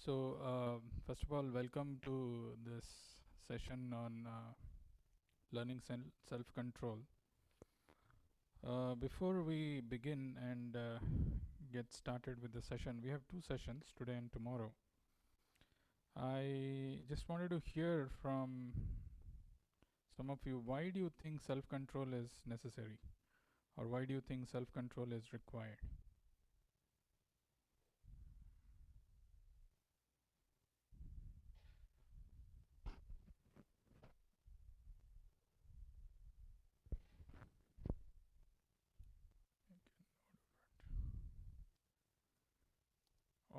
First of all, welcome to this session on learning self-control. Before we begin and get started with the session, we have two sessions today and tomorrow. I just wanted to hear from some of you, why do you think self-control is necessary? Or why do you think self-control is required?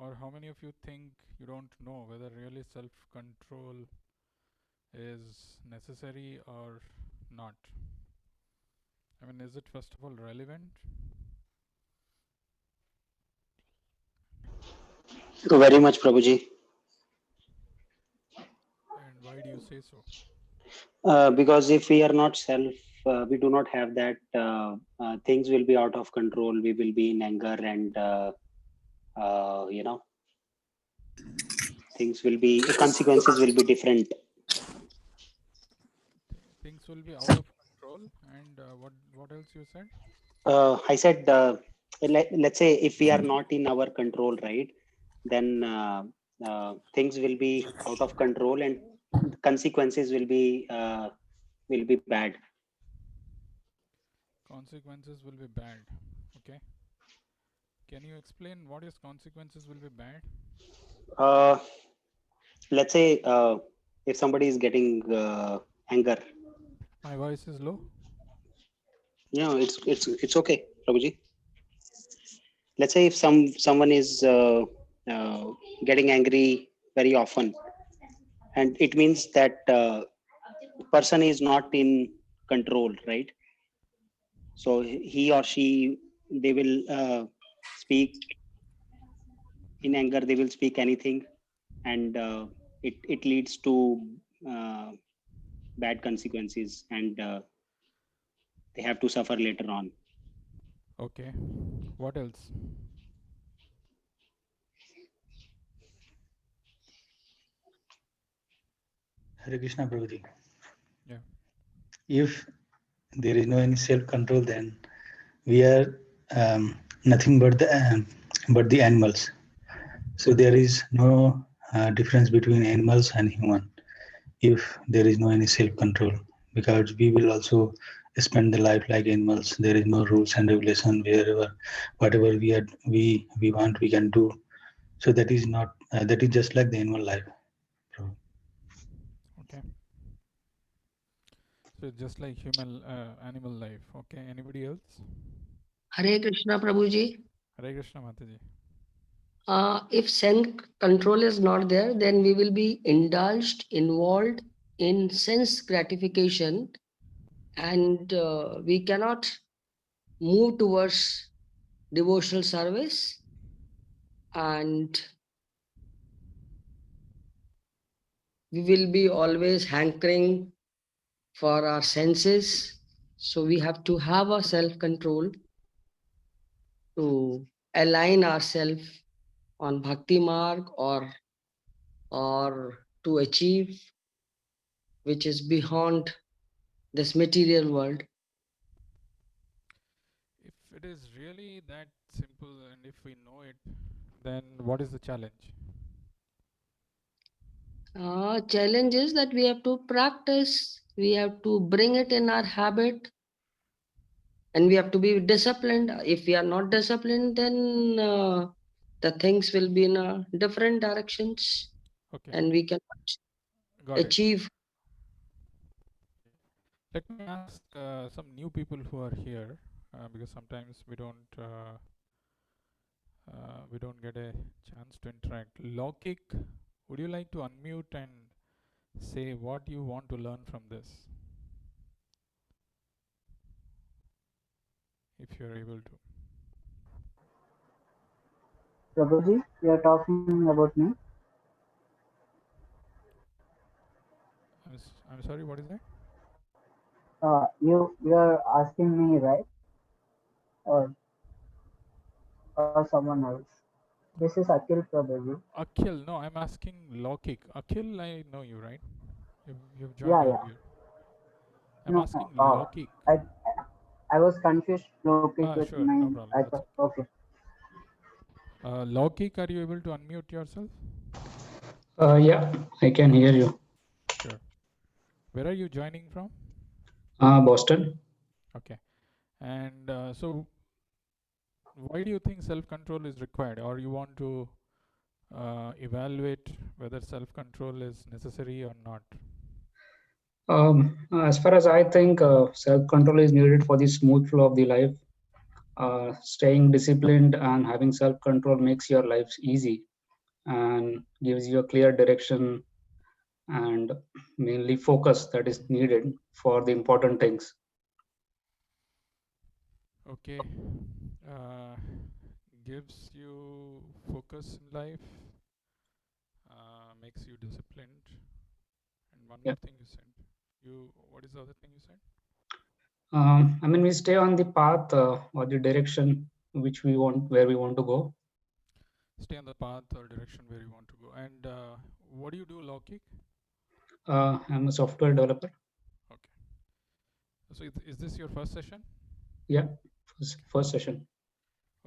Or how many of you think you don't know whether really self-control is necessary or not? I mean, is it first of all relevant? Very much, Prabhuji. And why do you say so? Because if we are not self, we do not have that, things will be out of control. We will be in anger and, things will be, consequences will be different. Things will be out of control. And what else you said? I said, let's say if we are not in our control, right, then things will be out of control and consequences will be bad. Consequences will be bad. Okay. Can you explain what is consequences will be bad? Uh, let's say if somebody is getting anger, My voice is low. it's okay, Prabhuji. Let's say if someone is getting angry very often, and it means that person is not in control, right? So he or she, they will speak in anger. They will speak anything, and it leads to uh, bad consequences, and they have to suffer later on. Okay. What else? Hare Krishna, Prabhuji. Yeah. If there is no any self-control, then we are nothing but the animals. So there is no difference between animals and human if there is no any self-control, because we will also spend the life like animals. There is no rules and regulation. Wherever whatever we want, we can do. So that is not that is just like the animal life. Okay. So just like human animal life. Okay. Anybody else? Hare Krishna Prabhuji. Hare Krishna Mataji. If sense control is not there, then we will be indulged, involved in sense gratification, and we cannot move towards devotional service, and we will be always hankering for our senses. So we have to have a self-control to align ourselves on bhakti marg or to achieve which is beyond this material world. If it is really that simple and if we know it, then what is the challenge? Challenge is that we have to practice, we have to bring it in our habit, and we have to be disciplined. If we are not disciplined, then the things will be in different directions, Okay. and we can Got it. achieve. Let me ask some new people who are here, because sometimes we don't get a chance to interact. Lokik, would you like to unmute and say what you want to learn from this, if you're able to? Prabhuji, you are talking about me? I'm sorry, what is that? You are asking me, right? Or someone else? This is Akhil Prabhuji. Akhil, no, I'm asking Lokik. Akhil, I know you, right? You've joined Yeah, yeah. earlier. I'm No, asking Lokik. I was confused Lokik with Sure, no mine. problem. I That's thought, okay. okay. Lokik, are you able to unmute yourself? Yeah, I can hear you. Sure. Where are you joining from? Boston. Okay. And so, why do you think self-control is required, or you want to evaluate whether self-control is necessary or not? As far as I think, self-control is needed for the smooth flow of the life. Staying disciplined and having self-control makes your life easy and gives you a clear direction and mainly focus that is needed for the important things. Okay. Gives you focus in life, makes you disciplined, and one Yeah. more thing you said. What is the other thing you said? I mean, we stay on the path or the direction which we want, where we want to go. Stay on the path or direction where you want to go. And what do you do, Lokik? I'm a software developer. Okay. So is this your first session? Yeah, first session.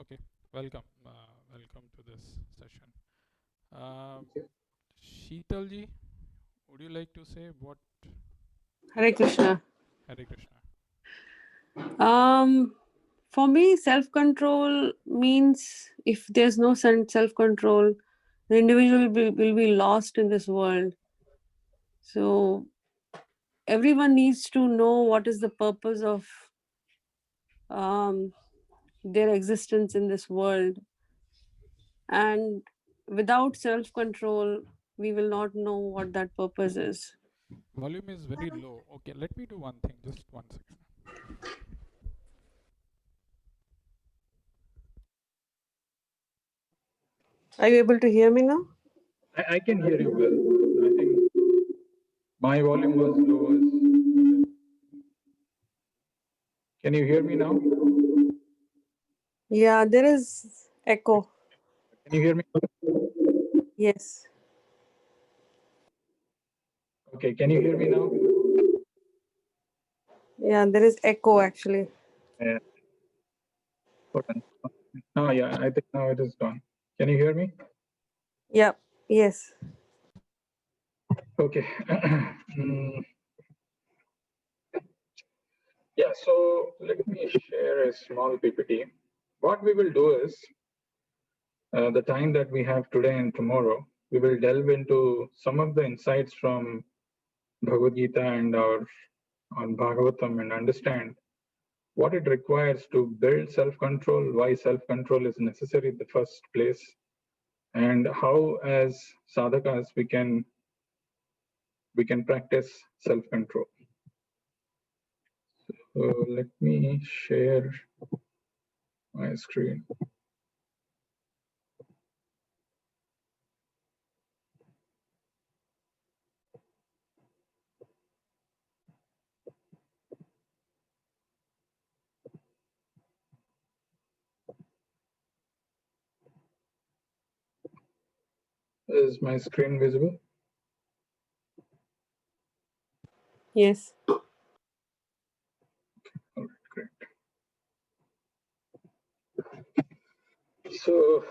Okay. Welcome. Welcome to this session. Sheetalji, would you like to say what? Hare Krishna. Hare Krishna. For me, self-control means if there's no self-control, the individual will be lost in this world. So everyone needs to know what is the purpose of their existence in this world. And without self-control, we will not know what that purpose is. Volume is very low. Okay, let me do one thing. Just 1 second. Are you able to hear me now? I can hear you well. I think my volume was low. Can you hear me now? Yeah, there is echo. Can you hear me? Yes. Okay, can you hear me now? Yeah, there is echo actually. Yeah. Hold on. Oh, yeah, I think now it is gone. Can you hear me? Yeah. Yes. Okay. Yeah, so let me share a small PPT. What we will do is, the time that we have today and tomorrow, we will delve into some of the insights from Bhagavad Gita and our on Bhagavatam and understand what it requires to build self-control, why self-control is necessary in the first place, and how as sadhakas we can practice self-control. So let me share my screen. Is my screen visible? Yes. All right, great. So,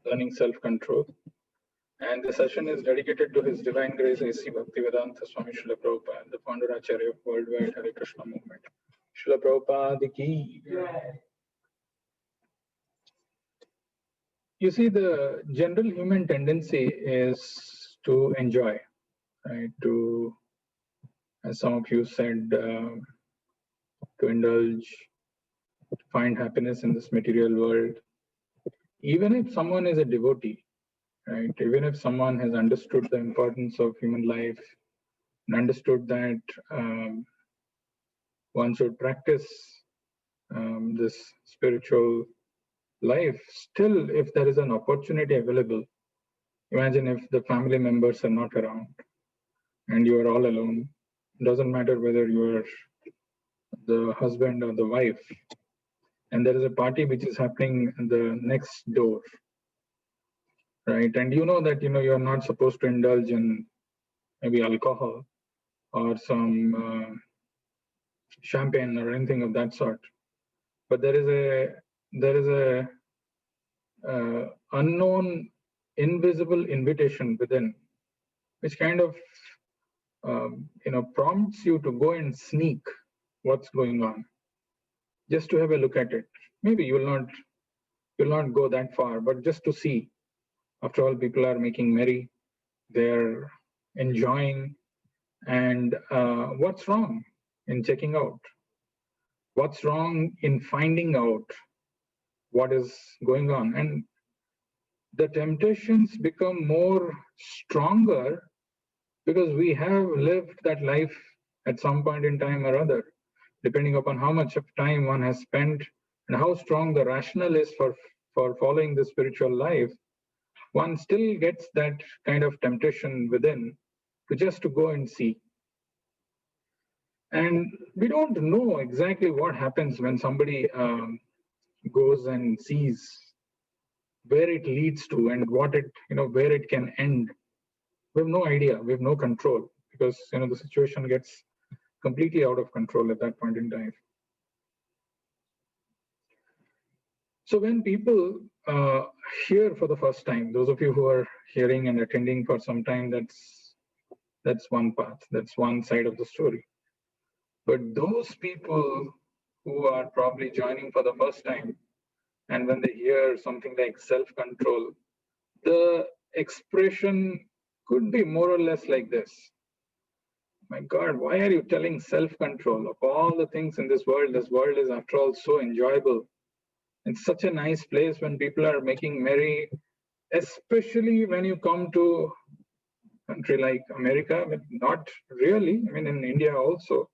learning self-control. And the session is dedicated to His Divine Grace A.C. Bhaktivedanta Swami Srila Prabhupada, the founder Acharya of Worldwide Hare Krishna movement. Srila Prabhupada ki. You see, the general human tendency is to enjoy, right? To, as some of you said, to indulge, to find happiness in this material world. Even if someone is a devotee, right? Even if someone has understood the importance of human life and understood that one should practice this spiritual life, still, if there is an opportunity available, imagine if the family members are not around and you are all alone. It doesn't matter whether you are the husband or the wife. and there is a party which is happening in the next door, right? And you know that you are not supposed to indulge in maybe alcohol or some champagne or anything of that sort, but there is a unknown, invisible invitation within, which kind of prompts you to go and sneak what's going on, just to have a look at it. Maybe you'll not go that far, but just to see. After all, people are making merry, they're enjoying, and what's wrong in checking out? What's wrong in finding out what is going on? And the temptations become more stronger because we have lived that life at some point in time or other, depending upon how much of time one has spent and how strong the rationale is for following the spiritual life. One still gets that kind of temptation within to go and see. And we don't know exactly what happens when somebody goes and sees, where it leads to and what it, where it can end. We have no idea, we have no control, because the situation gets completely out of control at that point in time. So when people hear for the first time, those of you who are hearing and attending for some time, that's one path, that's one side of the story. But those people who are probably joining for the first time, and when they hear something like self-control, the expression could be more or less like this. My God, why are you telling self-control? Of all the things in this world is after all so enjoyable. It's such a nice place when people are making merry, especially when you come to a country like America, but not really, I mean in India also.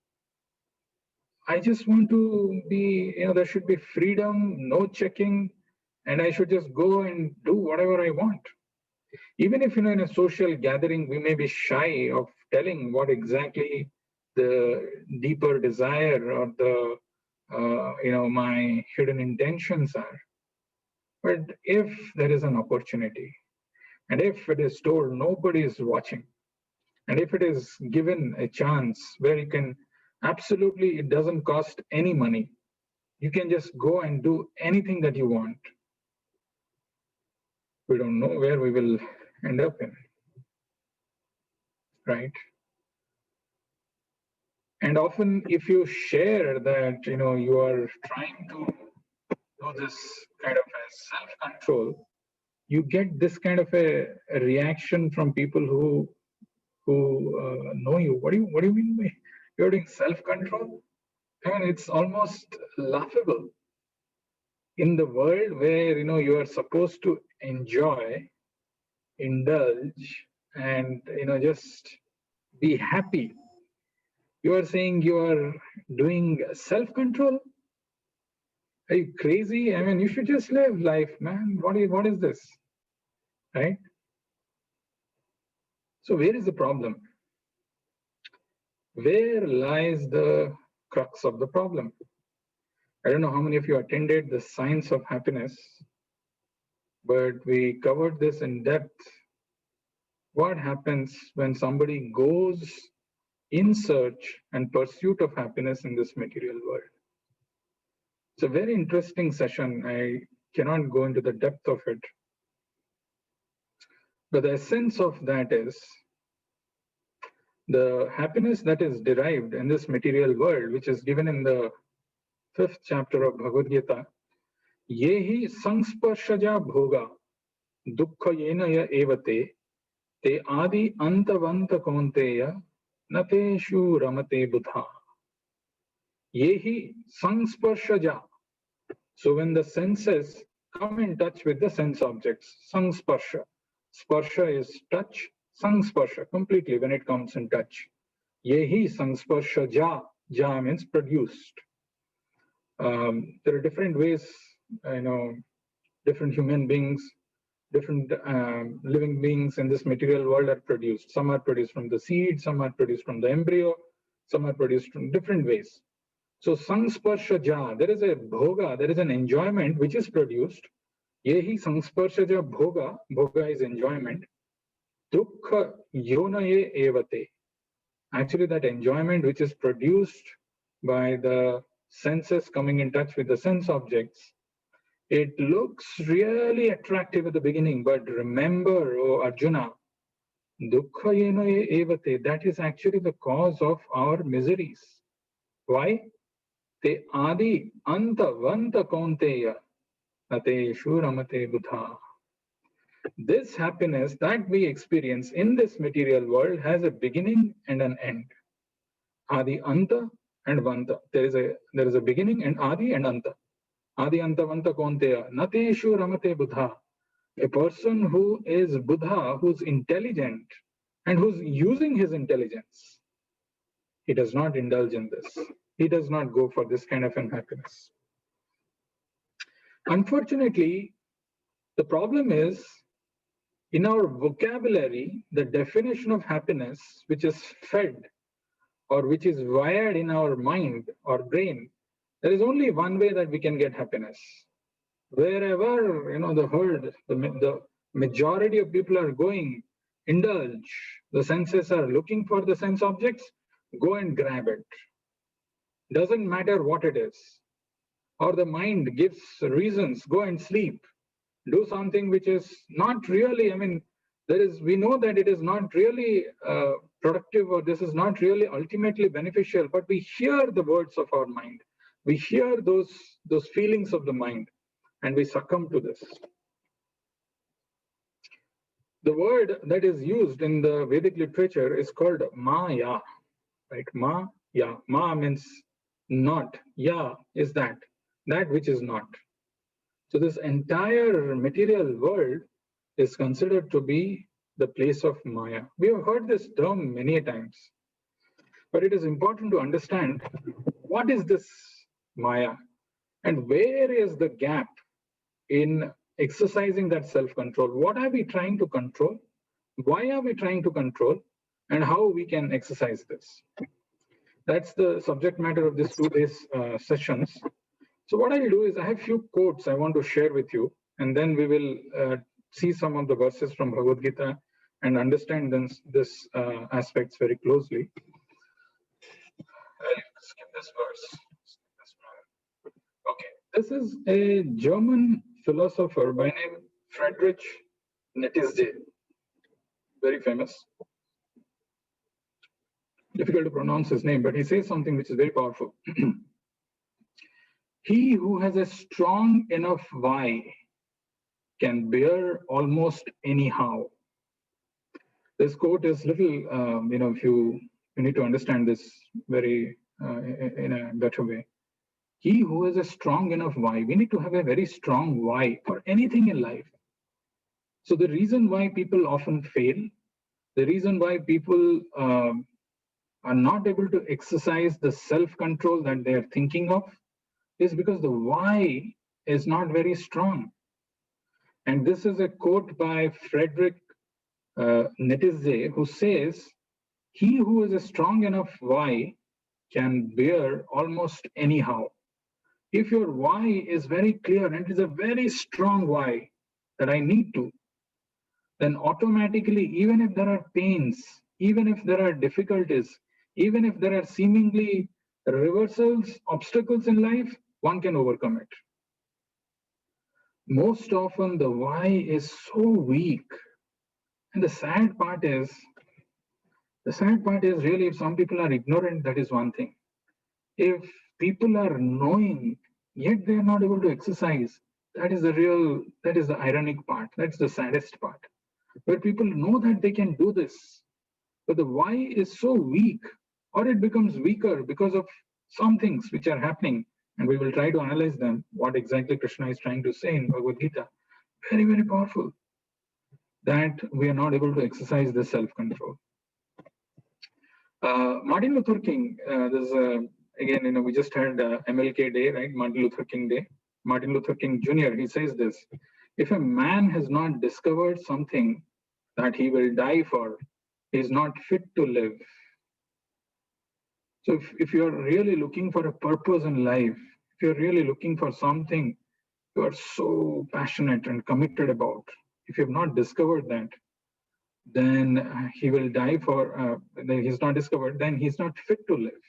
I just want to be, there should be freedom, no checking, and I should just go and do whatever I want. Even if, in a social gathering, we may be shy of telling what exactly the deeper desire or the, my hidden intentions are. But if there is an opportunity, and if it is told nobody is watching, and if it is given a chance where you can absolutely, it doesn't cost any money, you can just go and do anything that you want. We don't know where we will end up in, right? And often if you share that, you are trying to do this kind of a self-control, you get this kind of a reaction from people who know you. What do you mean by you're doing self-control? I mean, it's almost laughable. In the world where, you are supposed to enjoy, indulge, and, just be happy, you are saying you are doing self-control? Are you crazy? I mean, you should just live life, man. What is this? Right? So where is the problem? Where lies the crux of the problem? I don't know how many of you attended the Science of Happiness, but we covered this in depth. What happens when somebody goes in search and pursuit of happiness in this material world? It's a very interesting session. I cannot go into the depth of it. But the essence of that is the happiness that is derived in this material world, which is given in the 5th chapter of Bhagavad Gita. Yehi sangsparshaja bhoga dukkha yenaya evate te adi antavanta konteya nateshu ramate buddha. Yehi sangsparshaja. So when the senses come in touch with the sense objects, sangsparsha. Sparsha is touch, sangsparsha completely when it comes in touch. Yehi sangsparsha ja. Ja means produced. There are different ways, different human beings, different living beings in this material world are produced. Some are produced from the seed, some are produced from the embryo, some are produced from different ways. So sangsparshaja, there is a bhoga, there is an enjoyment which is produced. Yehi sangsparshaja bhoga, bhoga is enjoyment. Dukkha yonaye evate. Actually, that enjoyment which is produced by the senses coming in touch with the sense objects, it looks really attractive at the beginning, but remember, O Arjuna, dukkha yonaye evate, that is actually the cause of our miseries. Why? Te adi anta vanta kaunteya ate shuramate buddha. This happiness that we experience in this material world has a beginning and an end. Adi anta and vanta. There is a beginning and adi and anta. Adi anta vanta kaunteya nateshu ramate buddha. A person who is Buddha, who's intelligent and who's using his intelligence, he does not indulge in this. He does not go for this kind of unhappiness. Unfortunately, the problem is in our vocabulary, the definition of happiness, which is fed or which is wired in our mind or brain, there is only one way that we can get happiness. Wherever the majority of people are going, indulge. The senses are looking for the sense objects, go and grab it. Doesn't matter what it is. Or the mind gives reasons, go and sleep. Do something which is not really, we know that it is not really productive, or this is not really ultimately beneficial, but we hear the words of our mind. We hear those feelings of the mind, and we succumb to this. The word that is used in the Vedic literature is called Maya, right? Maya. Ma means not. Ya is that which is not. So this entire material world is considered to be the place of Maya. We have heard this term many times, but it is important to understand what is this Maya and where is the gap in exercising that self-control. What are we trying to control? Why are we trying to control? And how we can exercise this. That's the subject matter of this 2 days sessions. So what I'll do is I have a few quotes I want to share with you, and then we will see some of the verses from Bhagavad Gita and understand this aspects very closely. I'll skip this verse. Okay, this is a German philosopher by name Friedrich Nietzsche, very famous. Difficult to pronounce his name, but he says something which is very powerful. He who has a strong enough why can bear almost anyhow. This quote is little, if you need to understand this very in a better way. He who has a strong enough why, we need to have a very strong why for anything in life. So the reason why people often fail, the reason why people are not able to exercise the self-control that they are thinking of is because the why is not very strong. And this is a quote by Friedrich Nietzsche, who says, he who has a strong enough why can bear almost anyhow. If your why is very clear and it is a very strong why that I need to, then automatically, even if there are pains, even if there are difficulties, even if there are seemingly reversals, obstacles in life, one can overcome it. Most often the why is so weak. And the sad part is really, if some people are ignorant, that is one thing. If people are knowing, yet they are not able to exercise, that is the ironic part. That's the saddest part. Where people know that they can do this, but the why is so weak, or it becomes weaker because of some things which are happening. And we will try to analyze them, what exactly Krishna is trying to say in Bhagavad Gita. Very, very powerful. That we are not able to exercise this self-control. Martin Luther King, again, we just had MLK Day, right? Martin Luther King Day. Martin Luther King Jr., he says this, if a man has not discovered something that he will die for, he is not fit to live. So if you're really looking for a purpose in life, if you're really looking for something you are so passionate and committed about, if you have not discovered that, then he will die for, then he's not discovered, then he's not fit to live.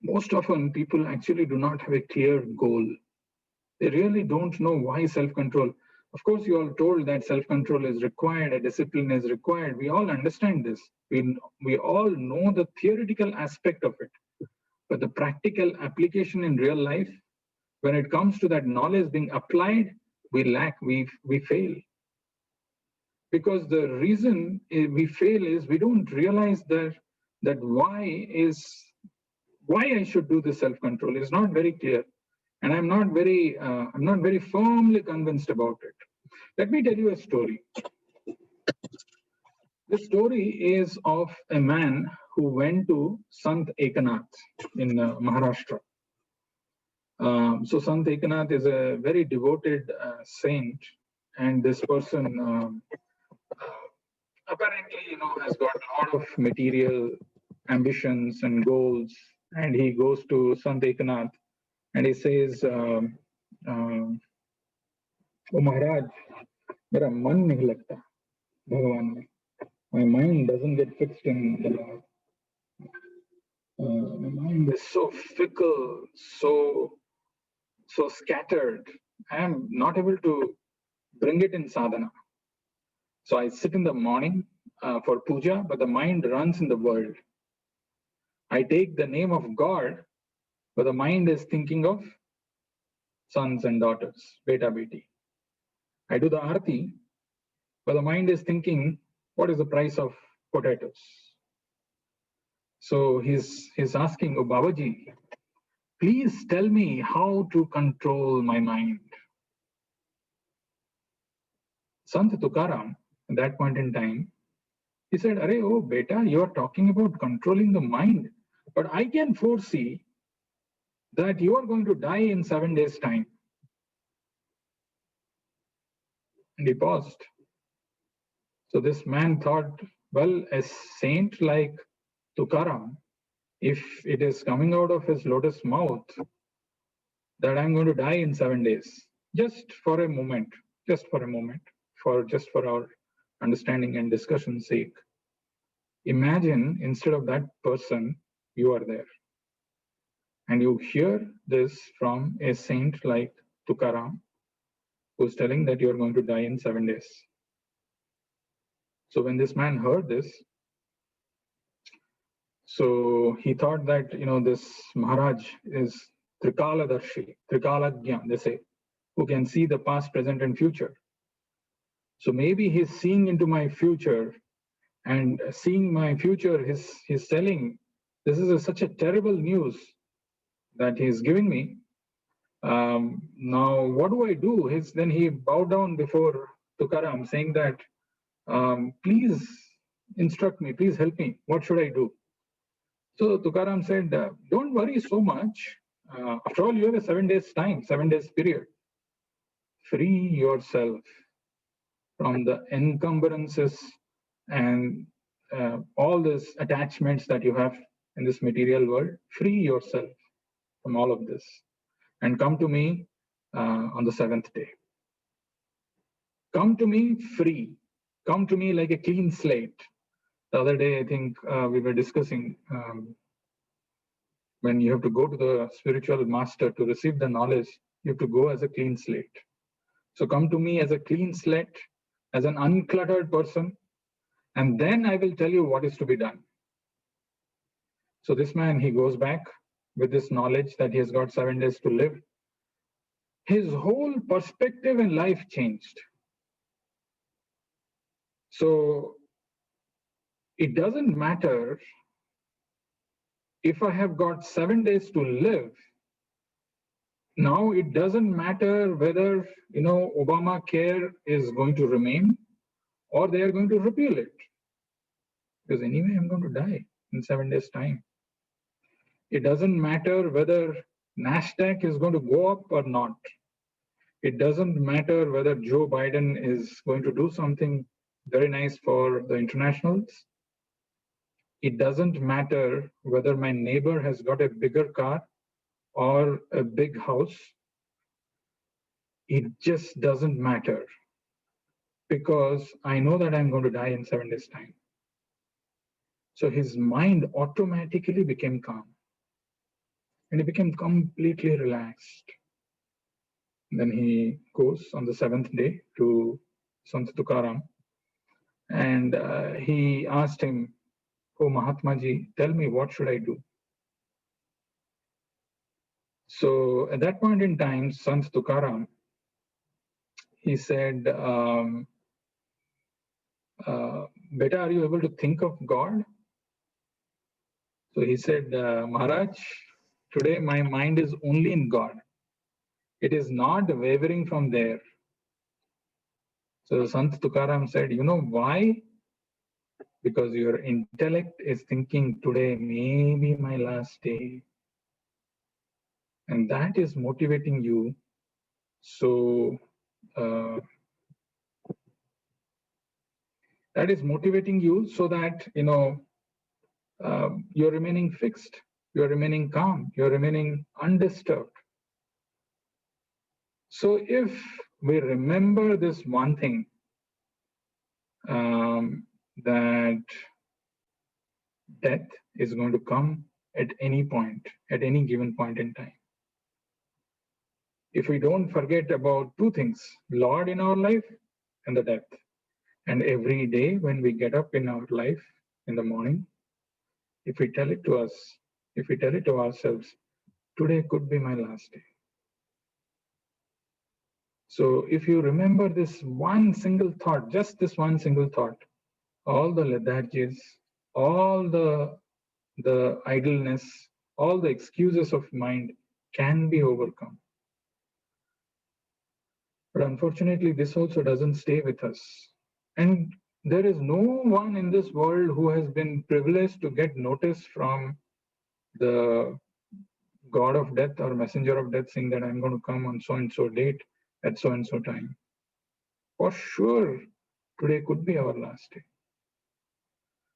Most often people actually do not have a clear goal. They really don't know why self-control. Of course, you are told that self-control is required, a discipline is required. We all understand this. We all know the theoretical aspect of it. But the practical application in real life, when it comes to that knowledge being applied, we lack, we fail. Because the reason we fail is we don't realize that why I should do this self-control is not very clear. And I'm not very firmly convinced about it. Let me tell you a story. The story is of a man who went to Sant Ekanath in Maharashtra. So Sant Ekanath is a very devoted saint, and this person apparently, has got a lot of material ambitions and goals, and he goes to Sant Ekanath and he says, "Oh Maharaj, मेरा मन नहीं लगता भगवान में. My mind doesn't get fixed in the Lord. My mind is so fickle, so scattered. I am not able to bring it in sadhana. So I sit in the morning for puja, but the mind runs in the world. I take the name of God, but the mind is thinking of sons and daughters, beta beti. I do the arti, but the mind is thinking, what is the price of potatoes? So he's asking, oh Babaji, please tell me how to control my mind. Sant Tukaram, at that point in time, he said, Arey, oh beta, you are talking about controlling the mind, but I can foresee that you are going to die in 7 days' time. And he paused. So this man thought, well, a saint like Tukaram, if it is coming out of his lotus mouth that I'm going to die in 7 days, just for a moment, for our understanding and discussion's sake, imagine instead of that person, you are there. And you hear this from a saint like Tukaram, who's telling that you're going to die in 7 days. So when this man heard this, so he thought that, this Maharaj is Trikaladarshi, Trikalagya, they say, who can see the past, present, and future. So maybe he's seeing into my future, and seeing my future, he's telling, this is such a terrible news that he's giving me. Now, what do I do? Then he bowed down before Tukaram, saying that, please instruct me, please help me. What should I do? So Tukaram said, don't worry so much. After all, you have a 7 days time, 7 days period. Free yourself from the encumbrances and all these attachments that you have in this material world. Free yourself from all of this and come to me on the 7th day. Come to me free. Come to me like a clean slate. The other day, I think we were discussing when you have to go to the spiritual master to receive the knowledge, you have to go as a clean slate. So come to me as a clean slate, as an uncluttered person, and then I will tell you what is to be done. So this man, he goes back with this knowledge that he has got 7 days to live. His whole perspective in life changed. So it doesn't matter if I have got 7 days to live. Now it doesn't matter whether Obamacare is going to remain or they are going to repeal it, because anyway I'm going to die in 7 days' time. It doesn't matter whether NASDAQ is going to go up or not. It doesn't matter whether Joe Biden is going to do something very nice for the internationals it doesn't matter whether my neighbor has got a bigger car or a big house. It just doesn't matter, because I know that I'm going to die in 7 days' time. So his mind automatically became calm, and he became completely relaxed. Then he goes on the 7th day to Sant Tukaram, and he asked him, "Oh Mahatma Ji, tell me, what should I do?" So at that point in time, Sant Tukaram, he said, "Beta, are you able to think of God?" So he said, "Maharaj, today my mind is only in God. It is not wavering from there." So Sant Tukaram said, "You know why? Because your intellect is thinking today may be my last day. And that is motivating you. So that is motivating you so that, you're remaining fixed, you're remaining calm, you're remaining undisturbed." So if we remember this one thing, that death is going to come at any point, at any given point in time. If we don't forget about two things, Lord in our life and the death, and every day when we get up in our life in the morning, if we tell it to us, if we tell it to ourselves, today could be my last day. So if you remember this one single thought, just this one single thought, all the lethargies, all the idleness, all the excuses of mind can be overcome. But unfortunately, this also doesn't stay with us. And there is no one in this world who has been privileged to get notice from the God of death or messenger of death saying that I'm going to come on so and so date at so and so time. For sure, today could be our last day.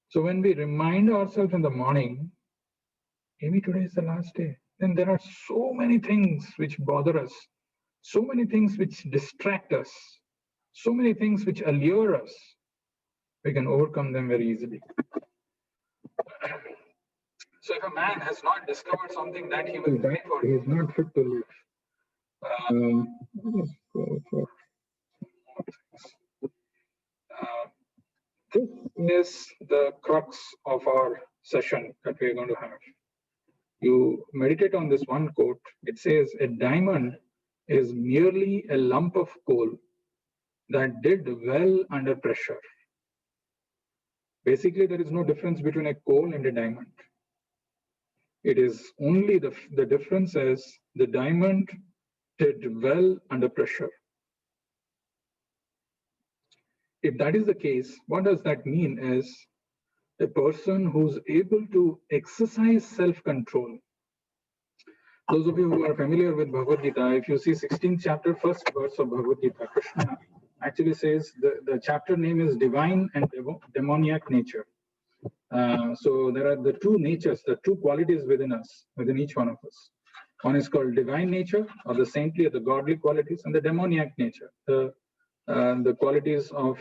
So when we remind ourselves in the morning, maybe today is the last day, then there are so many things which bother us, so many things which distract us, so many things which allure us. We can overcome them very easily. So if a man has not discovered something that he will die for, he is not fit to live. Let's go for this is the crux of our session that we are going to have. You meditate on this one quote. It says, "A diamond is merely a lump of coal that did well under pressure." Basically, there is no difference between a coal and a diamond. It is only the difference is the diamond did well under pressure. If that is the case, what does that mean is a person who's able to exercise self-control. Those of you who are familiar with Bhagavad Gita, if you see 16th chapter, first verse of Bhagavad Gita, Krishna actually says the chapter name is Divine and Demoniac Nature. So there are the two natures, the two qualities within us, within each one of us. One is called divine nature, or the saintly or the godly qualities, and the demoniac nature, the qualities of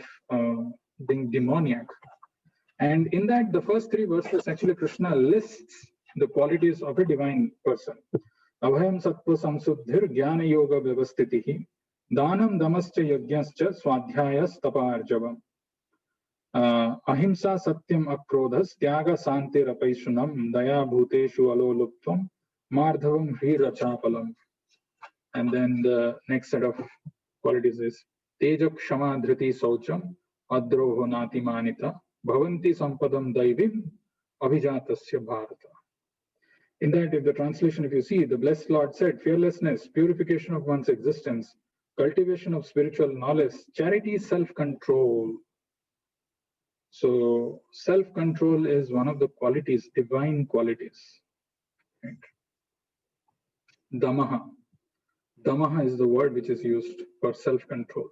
being demoniac. And in that, the first three verses, actually Krishna lists the qualities of a divine person. Abhayam sattva samsuddhir jnana yoga vyavastitihi danam damascha yajnascha swadhyayas taparjavam ahimsa satyam akrodhas tyaga santir apaishunam daya bhuteshu aloluptvam mardhavam hirachapalam. And then the next set of qualities is Teja Kshama Dhriti Saucham Adroho Nati Manita Bhavanti Sampadam Daivim Abhijatasya Bharata. In that, if the translation, if you see, the blessed Lord said, fearlessness, purification of one's existence, cultivation of spiritual knowledge, charity, self-control. So self-control is one of the qualities, divine qualities. Right? Damaha. Damaha is the word which is used for self-control.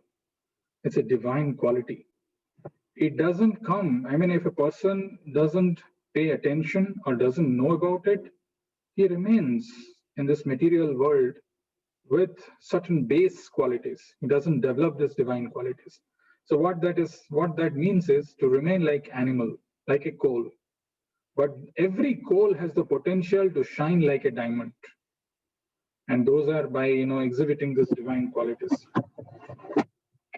It's a divine quality. It doesn't come, I mean, if a person doesn't pay attention or doesn't know about it, he remains in this material world with certain base qualities. He doesn't develop these divine qualities. So what that means is to remain like animal, like a coal. But every coal has the potential to shine like a diamond. And those are by exhibiting these divine qualities.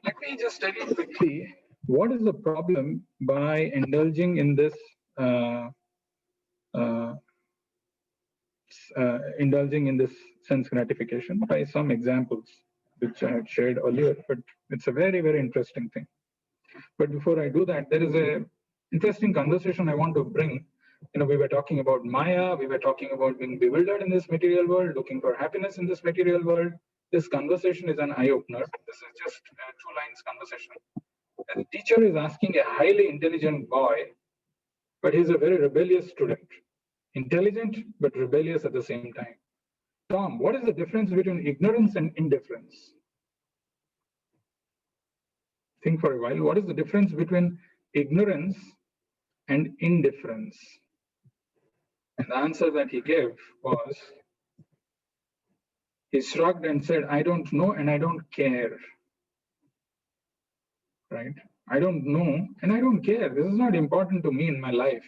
Let me just tell you quickly, what is the problem by indulging in this sense gratification by some examples which I had shared earlier, but it's a very, very interesting thing. But before I do that, there is a interesting conversation I want to bring. We were talking about Maya, we were talking about being bewildered in this material world, looking for happiness in this material world. This conversation is an eye-opener. This is just a 2 lines conversation. The teacher is asking a highly intelligent boy, but he's a very rebellious student. Intelligent, but rebellious at the same time. Tom, what is the difference between ignorance and indifference? Think for a while. What is the difference between ignorance and indifference? And the answer that he gave was, he shrugged and said, I don't know and I don't care. Right? I don't know and I don't care. This is not important to me in my life.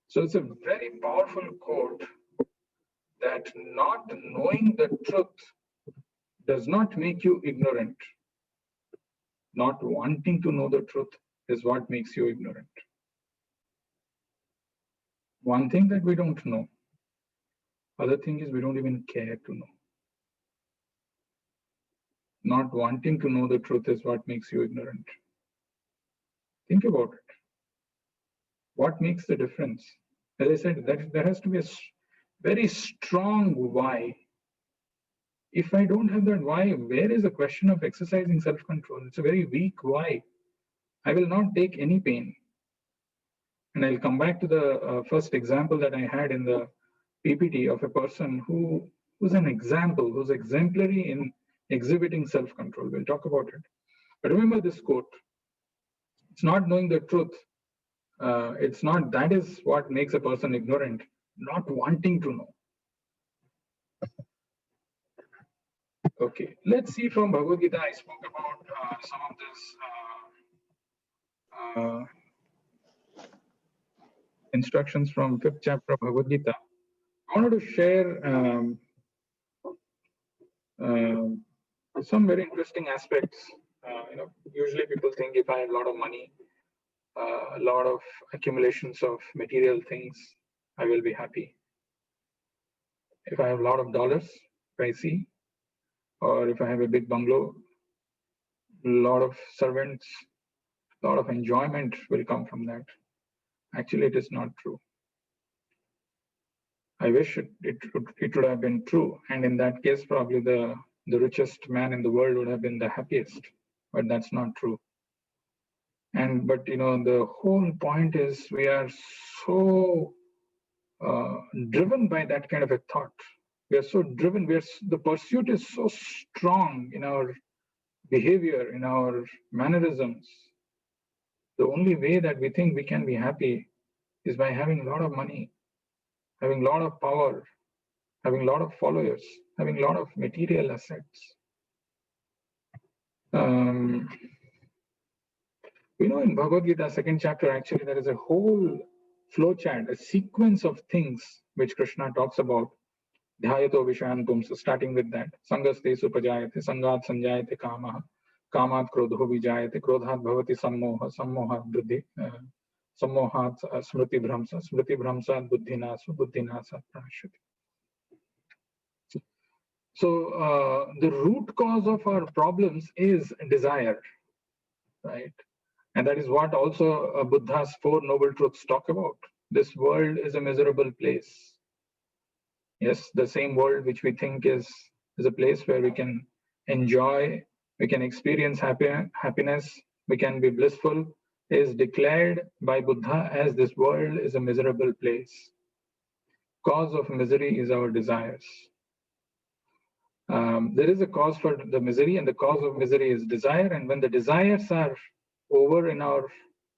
So it's a very powerful quote that not knowing the truth does not make you ignorant. Not wanting to know the truth is what makes you ignorant. One thing that we don't know. Other thing is we don't even care to know. Not wanting to know the truth is what makes you ignorant. Think about it. What makes the difference? As I said, there has to be a very strong why. If I don't have that why, where is the question of exercising self-control? It's a very weak why. I will not take any pain. And I'll come back to the first example that I had in the PPT of a person who's an example, who's exemplary in exhibiting self-control. We'll talk about it. But remember this quote. It's not knowing the truth. That is what makes a person ignorant, not wanting to know. Okay, let's see from Bhagavad Gita. I spoke about some of this instructions from 5th chapter of Bhagavad Gita. I wanted to share some very interesting aspects. Usually people think if I have a lot of money, a lot of accumulations of material things, I will be happy. If I have a lot of dollars, if I see, or if I have a big bungalow, a lot of servants, a lot of enjoyment will come from that. Actually, it is not true. I wish it would have been true. And in that case, probably the richest man in the world would have been the happiest, but that's not true. But the whole point is we are so driven by that kind of a thought. We are so driven. The pursuit is so strong in our behavior, in our mannerisms. The only way that we think we can be happy is by having a lot of money, having a lot of power, having a lot of followers, having a lot of material assets. In Bhagavad Gita, 2nd chapter, actually, there is a whole flowchart, a sequence of things which Krishna talks about. Dhyayato Vishayan Pumsa, starting with that. Sangaste Supajayate, Sangat Sanjayate Kamaha, Kamat Krodho Vijayate, Krodhat Bhavati Sammoha, Sammohat Buddhi, Sammohat Smriti Bhramsa, Smriti Bhramsa Buddhinasu, Buddhinasa Pranashyati. So the root cause of our problems is desire, right? And that is what also Buddha's 4 noble truths talk about. This world is a miserable place. Yes, the same world which we think is a place where we can enjoy, we can experience happiness, we can be blissful, is declared by Buddha as this world is a miserable place. Cause of misery is our desires. There is a cause for the misery, and the cause of misery is desire. And when the desires are over in our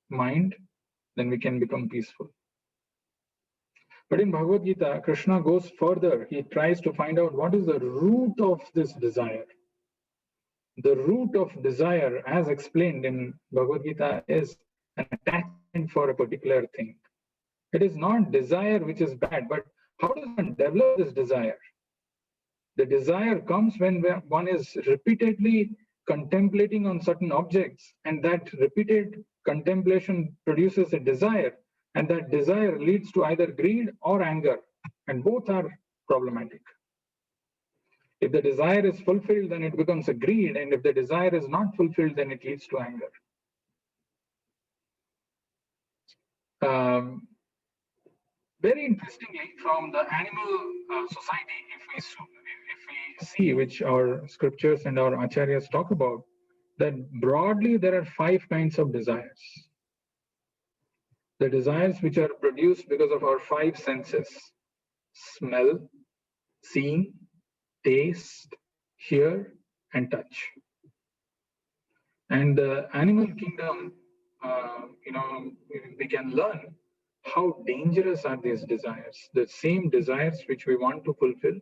mind, then we can become peaceful. But in Bhagavad Gita, Krishna goes further. He tries to find out what is the root of this desire. The root of desire, as explained in Bhagavad Gita, is an attachment for a particular thing. It is not desire which is bad, but how does one develop this desire? The desire comes when one is repeatedly contemplating on certain objects, and that repeated contemplation produces a desire, and that desire leads to either greed or anger, and both are problematic. If the desire is fulfilled, then it becomes a greed, and if the desire is not fulfilled, then it leads to anger. Very interestingly, from the animal society, if we see, which our scriptures and our acharyas talk about, that broadly there are 5 kinds of desires. The desires which are produced because of our 5 senses: smell, seeing, taste, hear, and touch. And the animal kingdom, we can learn how dangerous are these desires. The same desires which we want to fulfill,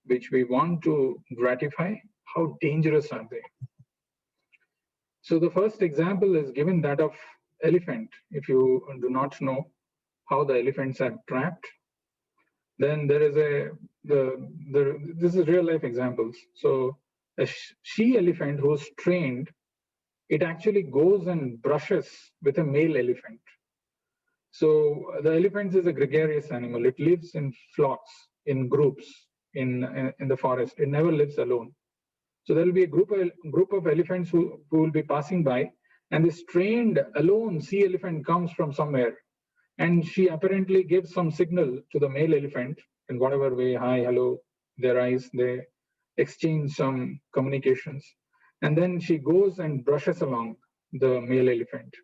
which we want to gratify, how dangerous are they? So the first example is given, that of elephant. If you do not know how the elephants are trapped, then there is this is real life examples. So a she elephant who's trained, it actually goes and brushes with a male elephant. So the elephant is a gregarious animal. It lives in flocks, in groups, in the forest. It never lives alone. So there will be a group of elephants who will be passing by, and this trained alone sea elephant comes from somewhere, and she apparently gives some signal to the male elephant in whatever way, hi, hello, their eyes, they exchange some communications, and then she goes and brushes along the male elephant.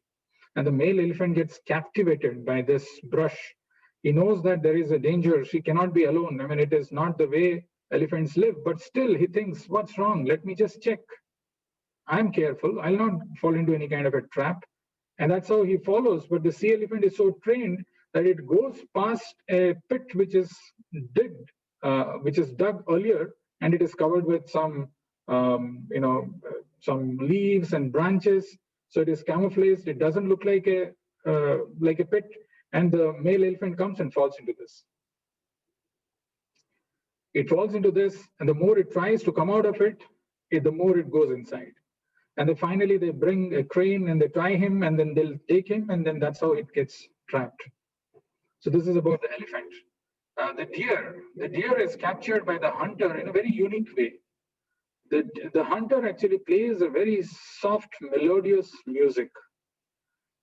And the male elephant gets captivated by this brush. He knows that there is a danger. She cannot be alone. I mean, it is not the way elephants live, but still he thinks, what's wrong? Let me just check. I'm careful. I'll not fall into any kind of a trap. And that's how he follows. But the sea elephant is so trained that it goes past a pit which is dug earlier, and it is covered with some leaves and branches. So it is camouflaged. It doesn't look like a pit, and the male elephant comes and falls into this. It falls into this, and the more it tries to come out of it, the more it goes inside. And then finally they bring a crane and they tie him, and then they'll take him, and then that's how it gets trapped. So this is about the elephant. The deer is captured by the hunter in a very unique way. The hunter actually plays a very soft, melodious music.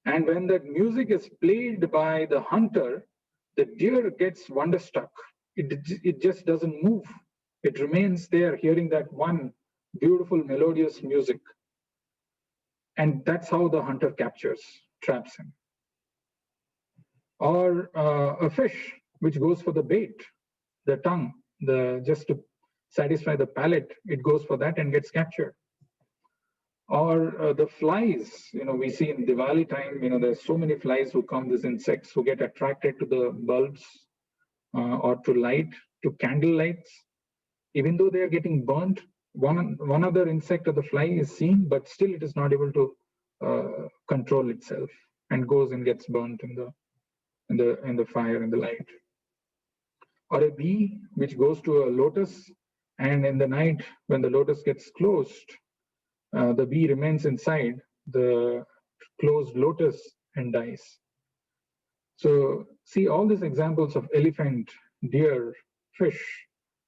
And when that music is played by the hunter, the deer gets wonderstruck. It just doesn't move. It remains there hearing that one beautiful, melodious music. And that's how the hunter traps him. Or a fish, which goes for the bait, the tongue, just to satisfy the palate, it goes for that and gets captured. Or the flies, we see in Diwali time, there's so many flies who come, these insects who get attracted to the bulbs or to light, to candle lights. Even though they are getting burnt, one other insect or the fly is seen, but still it is not able to control itself and goes and gets burnt in the fire, in the light. Or a bee which goes to a lotus, and in the night when the lotus gets closed, the bee remains inside the closed lotus and dies. So see all these examples of elephant, deer, fish,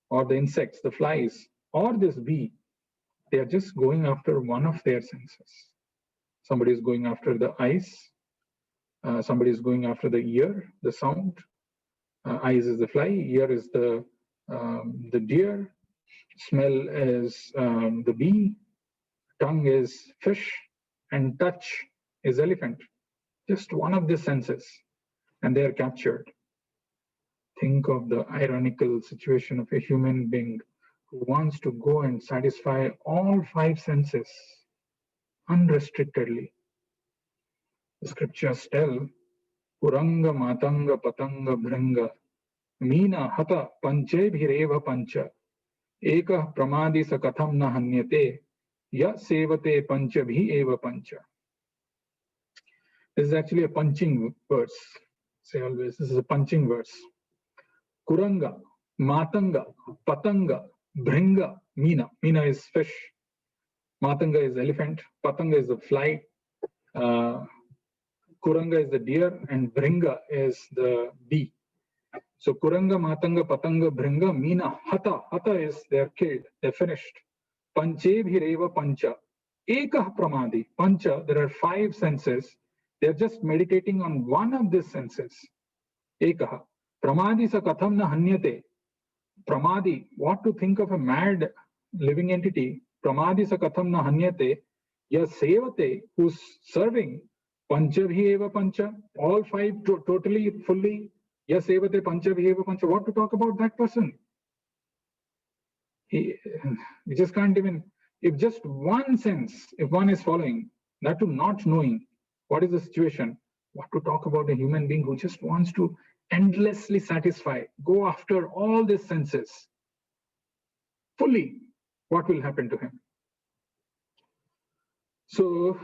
or the insects, the flies, or this bee, they are just going after one of their senses. Somebody is going after the eyes, somebody is going after the ear, the sound. Eyes is the fly, ear is the deer, smell is the bee, tongue is fish, and touch is elephant. Just one of the senses, and they are captured. Think of the ironical situation of a human being who wants to go and satisfy all 5 senses unrestrictedly. The scriptures tell, Puranga Matanga Patanga Bhranga Meena hata panchebhireva pancha. Ekah pramadi sa katham na hanyate. Ya sevate panchabhi eva pancha. This is actually a punching verse. Say always, this is a punching verse. Kuranga, Matanga, Patanga, Bringa, Meena. Meena is fish. Matanga is elephant. Patanga is the fly. Kuranga is the deer. And Bringa is the bee. So Kuranga, Matanga, Patanga, Bringa, Meena, Hata. Hata is they are killed. They're finished. Panchebhireva pancha. Ekah pramadi. Pancha, there are 5 senses. They're just meditating on one of these senses. Ekah. Pramadi sa katham na hanyate. Pramadi, what to think of a mad living entity? Pramadi sa katham na hanyate. Ya sevate, who's serving. Panchabhi eva pancha. All 5 totally, fully. Ya sevate panchabhi eva pancha. What to talk about that person? We just can't even, if just one sense, if one is following, that to not knowing what is the situation, what to talk about a human being who just wants to endlessly satisfy, go after all these senses fully, what will happen to him? So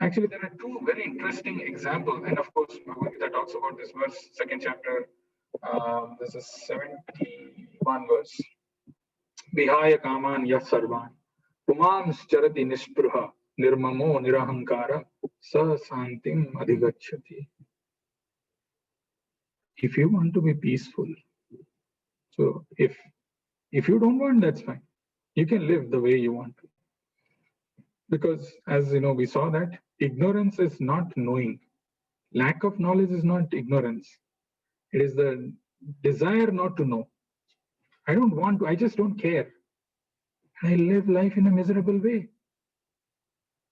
actually there are 2 very interesting examples, and of course Bhagavad Gita talks about this verse, 2nd chapter, this is 71 verse. Vihaya kaman yas sarvan pumans charati nispruha nirmamo nirahankara sa santim adhigacchati. If you want to be peaceful, so if you don't want, that's fine. You can live the way you want to. Because as you know, we saw that ignorance is not knowing. Lack of knowledge is not ignorance. It is the desire not to know. I don't want to, I just don't care. I live life in a miserable way.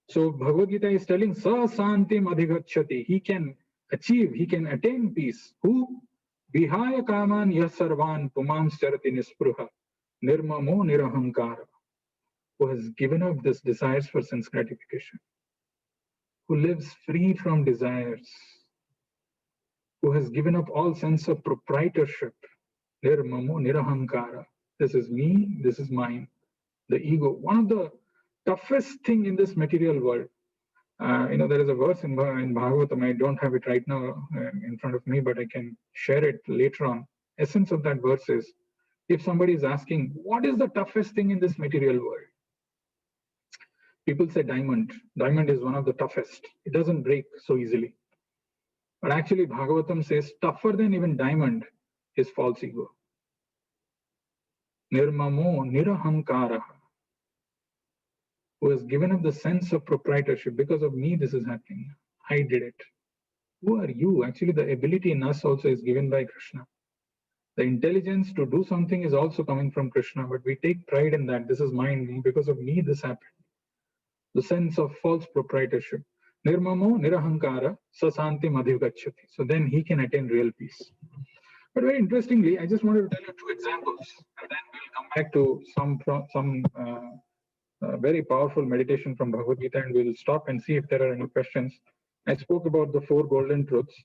So Bhagavad Gita is telling sa santim adhigacchati. He can achieve, he can attain peace. Who? Vihaya kaman yasarvan pumams charati nispruha nirmamo nirahankara. Who has given up this desires for sense gratification. Who lives free from desires. Who has given up all sense of proprietorship. Nirmamo nirahankara. This is me, this is mine. The ego. One of the toughest thing in this material world. There is a verse in Bhagavatam. I don't have it right now in front of me, but I can share it later on. Essence of that verse is, if somebody is asking, what is the toughest thing in this material world? People say diamond. Diamond is one of the toughest. It doesn't break so easily. But actually, Bhagavatam says tougher than even diamond is false ego. Nirmamo nirahankara. Who has given up the sense of proprietorship. Because of me, this is happening. I did it. Who are you? Actually, the ability in us also is given by Krishna. The intelligence to do something is also coming from Krishna, but we take pride in that. This is mine. Because of me, this happened. The sense of false proprietorship. Nirmamo nirahankara sasanti madhivgacchati. So then he can attain real peace. But very interestingly, I just wanted to tell you 2 examples, and then we'll come back to some very powerful meditation from Bhagavad Gita, and we'll stop and see if there are any questions. I spoke about the 4 golden truths.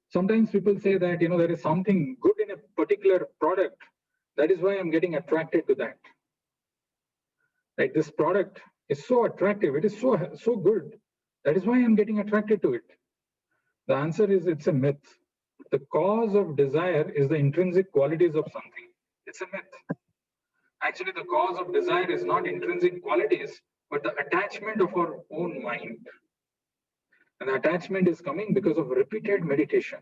Sometimes people say that, there is something good in a particular product. That is why I'm getting attracted to that. Like this product is so attractive. It is so good. That is why I'm getting attracted to it. The answer is it's a myth. The cause of desire is the intrinsic qualities of something. It's a myth. Actually, the cause of desire is not intrinsic qualities, but the attachment of our own mind. And the attachment is coming because of repeated meditation.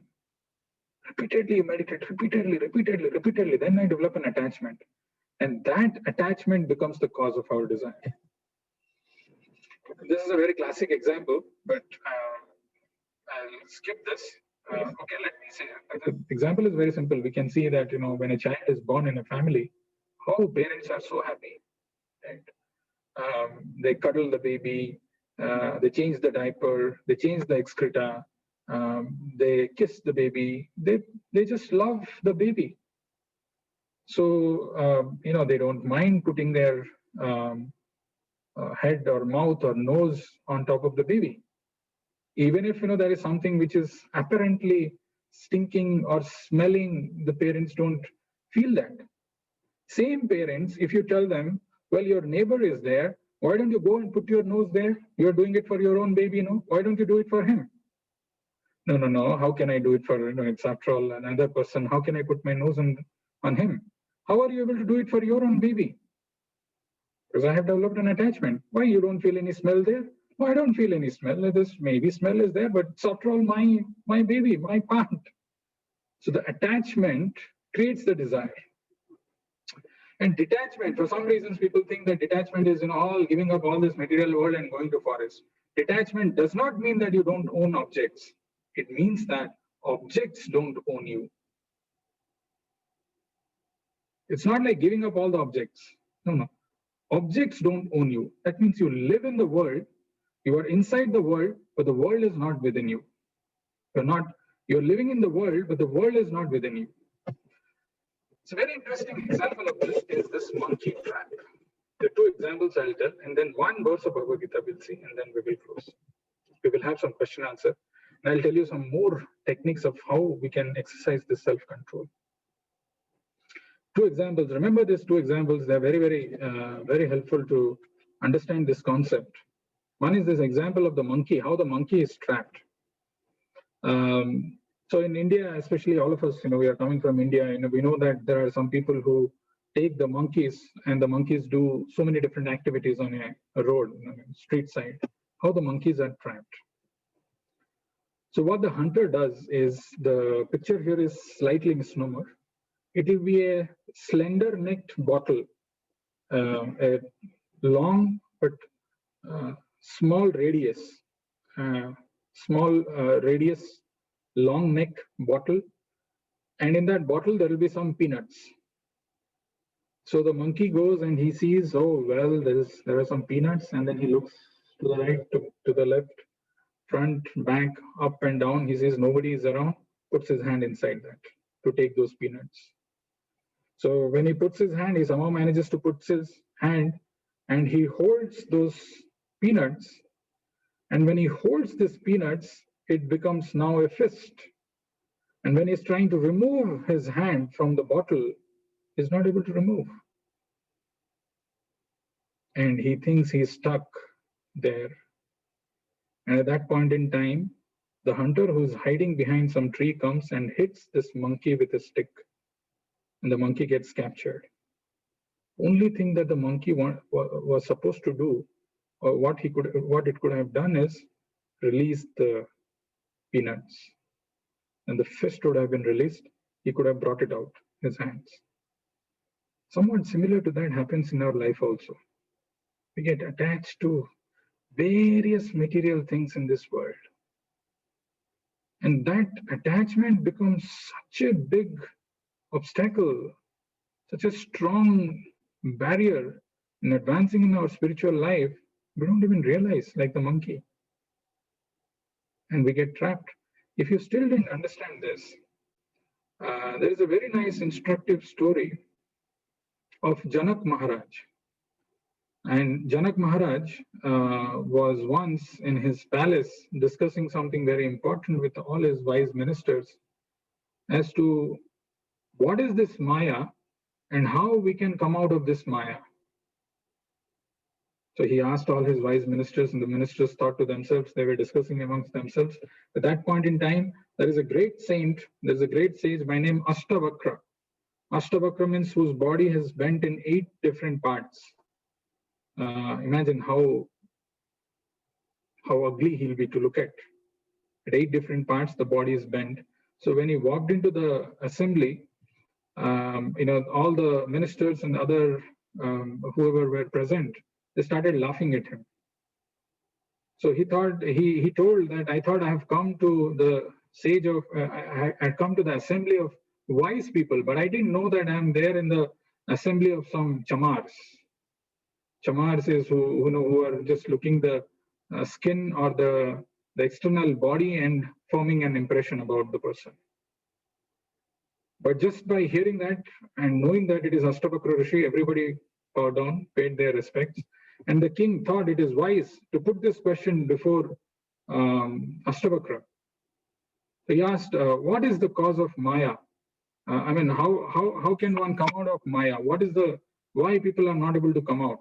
Repeatedly meditate, repeatedly. Then I develop an attachment. And that attachment becomes the cause of our desire. This is a very classic example, but I'll skip this. Okay, let me say, the example is very simple. We can see that, when a child is born in a family, how parents are so happy, right? They cuddle the baby, they change the diaper, they change the excreta, they kiss the baby, they just love the baby. So, they don't mind putting their head or mouth or nose on top of the baby. Even if, there is something which is apparently stinking or smelling, the parents don't feel that. Same parents, if you tell them, well, your neighbor is there, why don't you go and put your nose there? You're doing it for your own baby, no? Why don't you do it for him? No, no, no. How can I do it for, it's after all another person. How can I put my nose on him? How are you able to do it for your own baby? Because I have developed an attachment. Why you don't feel any smell there? Well, I don't feel any smell. This maybe smell is there, but it's after all my baby, my part. So the attachment creates the desire. And detachment, for some reasons, people think that detachment is all giving up all this material world and going to forest. Detachment does not mean that you don't own objects. It means that objects don't own you. It's not like giving up all the objects. No, no. Objects don't own you. That means you live in the world, you are inside the world, but the world is not within you. You're living in the world, but the world is not within you. It's a very interesting example of this is this monkey trap. The two examples I'll tell, and then one verse of Bhagavad Gita we'll see, and then we will close. We will have some question answer. And I'll tell you some more techniques of how we can exercise this self-control. Two examples. Remember these two examples. They're very, very helpful to understand this concept. One is this example of the monkey, how the monkey is trapped. So in India, especially all of us, we are coming from India, we know that there are some people who take the monkeys and the monkeys do so many different activities on a road, street side, how the monkeys are trapped. So what the hunter does is, the picture here is slightly misnomer. It will be a slender-necked bottle, a long but small radius, long neck bottle, and in that bottle there will be some peanuts. So the monkey goes and he sees, oh well, there are some peanuts, and then he looks to the right, to the left, front, back, up and down. He sees nobody is around, puts his hand inside that to take those peanuts. So when he puts his hand, he somehow manages to put his hand and he holds those peanuts. And when he holds these peanuts, it becomes now a fist. And when he's trying to remove his hand from the bottle, he's not able to remove. And he thinks he's stuck there. And at that point in time, the hunter who's hiding behind some tree comes and hits this monkey with a stick. And the monkey gets captured. Only thing that the monkey was supposed to do, or what it could have done, is release the peanuts. And the fist would have been released. He could have brought it out, his hands. Somewhat similar to that happens in our life also. We get attached to various material things in this world. And that attachment becomes such a big obstacle, such a strong barrier in advancing in our spiritual life, we don't even realize, like the monkey. And we get trapped. If you still didn't understand this, there is a very nice instructive story of Janak Maharaj. And Janak Maharaj was once in his palace discussing something very important with all his wise ministers as to what is this Maya and how we can come out of this Maya. So he asked all his wise ministers, and the ministers thought to themselves, they were discussing amongst themselves. At that point in time, there is a great saint, there's a great sage by name Ashtavakra. Ashtavakra means whose body has bent in 8 different parts. Imagine how ugly he'll be to look at. At 8 different parts, the body is bent. So when he walked into the assembly, all the ministers and other whoever were present, they started laughing at him. So he thought, he told that, I thought I have come to the sage of, I had come to the assembly of wise people, but I didn't know that I'm there in the assembly of some chamars. Chamars is who are just looking the skin or the external body and forming an impression about the person. But just by hearing that and knowing that it is Ashtavakra Rishi, everybody bowed down, paid their respects. And the king thought it is wise to put this question before Ashtavakra. So he asked, what is the cause of Maya? I mean, how can one come out of Maya? What is why people are not able to come out?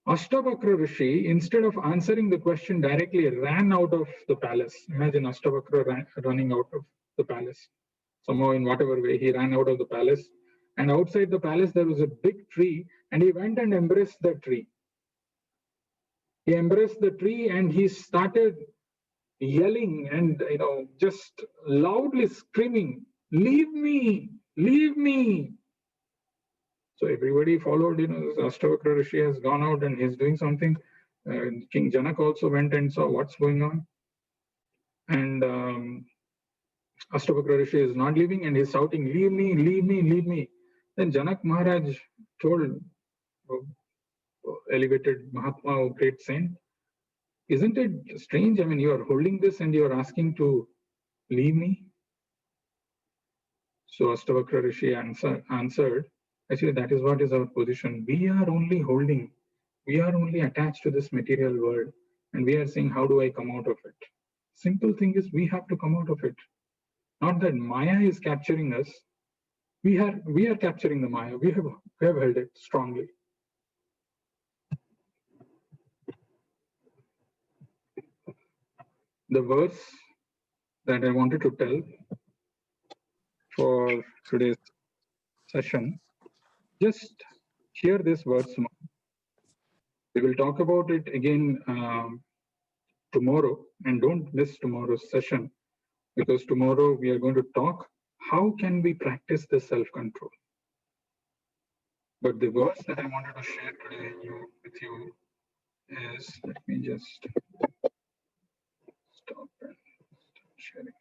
Ashtavakra Rishi, instead of answering the question directly, ran out of the palace. Imagine Ashtavakra running out of the palace. Somehow, in whatever way, he ran out of the palace. And outside the palace, there was a big tree, and he went and embraced the tree. He embraced the tree and he started yelling and just loudly screaming, "Leave me! Leave me!" So everybody followed. Ashtavakra Rishi has gone out and he's doing something. King Janak also went and saw what's going on. And Ashtavakra Rishi is not leaving and he's shouting, "Leave me! Leave me! Leave me!" Then Janak Maharaj told elevated Mahatma, great saint, "Isn't it strange? I mean, you are holding this and you are asking to leave me?" So Ashtavakra Rishi answered, actually, that is what is our position. We are only holding, we are only attached to this material world, and we are saying, how do I come out of it? Simple thing is, we have to come out of it. Not that Maya is capturing us. We are capturing the Maya. We have held it strongly. The verse that I wanted to tell for today's session, just hear this verse. We will talk about it again tomorrow, and don't miss tomorrow's session, because tomorrow we are going to talk how can we practice the self-control. But the verse that I wanted to share today with you is, let me just stop and start sharing again.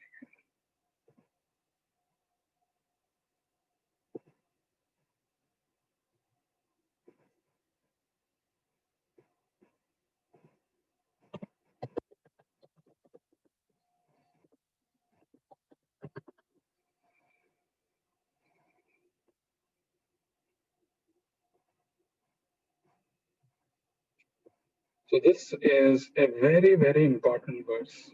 So this is a very, very important verse.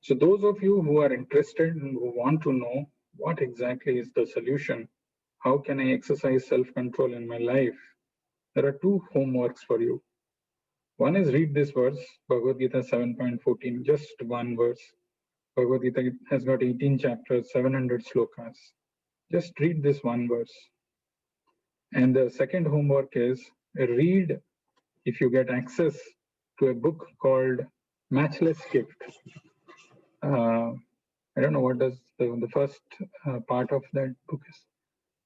So those of you who are interested and who want to know what exactly is the solution, how can I exercise self-control in my life, there are two homeworks for you. One is read this verse, Bhagavad Gita 7.14, just one verse. Bhagavad Gita has got 18 chapters, 700 slokas. Just read this one verse. And the second homework is read, if you get access to a book called Matchless Gift. I don't know what does the first part of that book is.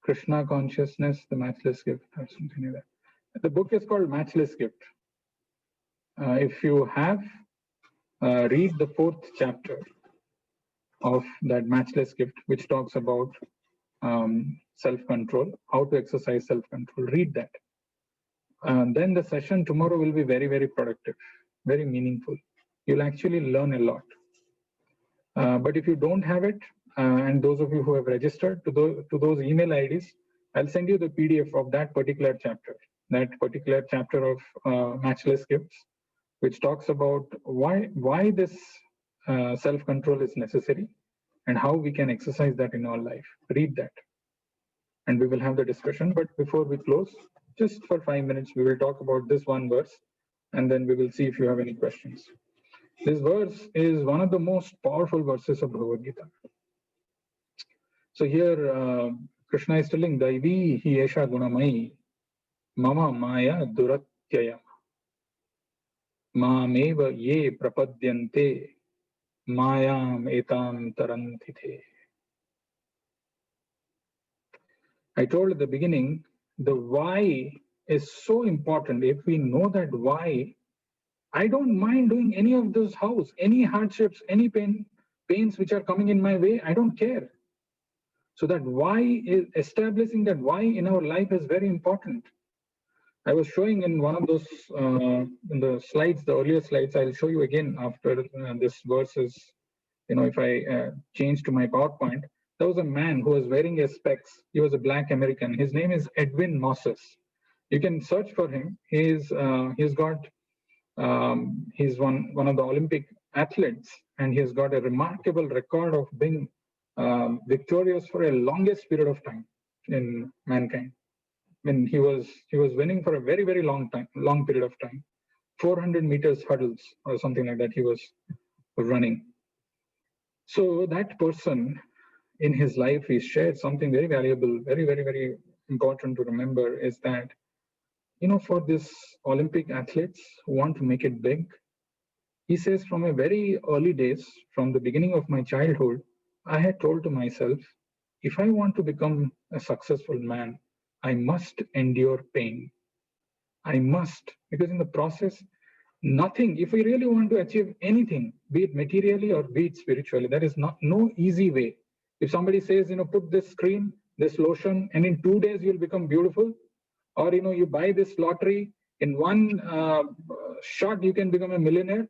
Krishna Consciousness, the Matchless Gift, or something like that. The book is called Matchless Gift. If you have, read the 4th chapter of that Matchless Gift, which talks about self-control, how to exercise self-control. Read that. Then the session tomorrow will be very, very productive, very meaningful. You'll actually learn a lot. But if you don't have it, and those of you who have registered to those email IDs, I'll send you the PDF of that particular chapter of Matchless Gifts, which talks about why this self-control is necessary and how we can exercise that in our life. Read that, and we will have the discussion. But before we close, just for 5 minutes, we will talk about this one verse, and then we will see if you have any questions. This verse is one of the most powerful verses of Bhagavad Gita. So here, Krishna is telling, Daivi hi esha gunamai, mama maya duratyaya, mameva ye prapadyante, mayam etam tarantite. I told at the beginning, the why is so important. If we know that why, I don't mind doing any of those hows, any hardships, any pains which are coming in my way, I don't care. So that why is establishing that why in our life is very important. I was showing in one of those in the slides, the earlier slides. I'll show you again after this verse is, if I change to my PowerPoint. There was a man who was wearing a specs. He was a black American. His name is Edwin Moses. You can search for him. He's one of the Olympic athletes, and he has got a remarkable record of being victorious for a longest period of time in mankind. I mean, he was winning for a very, very long period of time. 400 meters hurdles or something like that he was running. So that person in his life, he shared something very valuable, very, very, very important to remember, is that, for this Olympic athletes who want to make it big, he says, from a very early days, from the beginning of my childhood, I had told to myself, if I want to become a successful man, I must endure pain. I must, because in the process, nothing, if we really want to achieve anything, be it materially or be it spiritually, there is no easy way. If somebody says, put this cream, this lotion, and in 2 days you'll become beautiful, or, you buy this lottery, in one shot you can become a millionaire.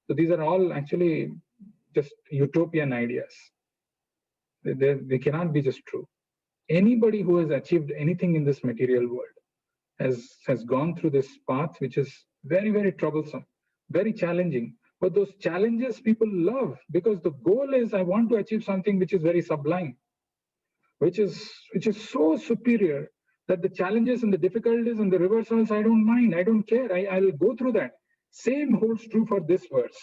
So these are all actually just utopian ideas. They cannot be just true. Anybody who has achieved anything in this material world has gone through this path, which is very, very troublesome, very challenging. But those challenges people love, because the goal is, I want to achieve something which is very sublime, which is so superior that the challenges and the difficulties and the reversals, I don't mind, I don't care, I'll go through that. Same holds true for this verse.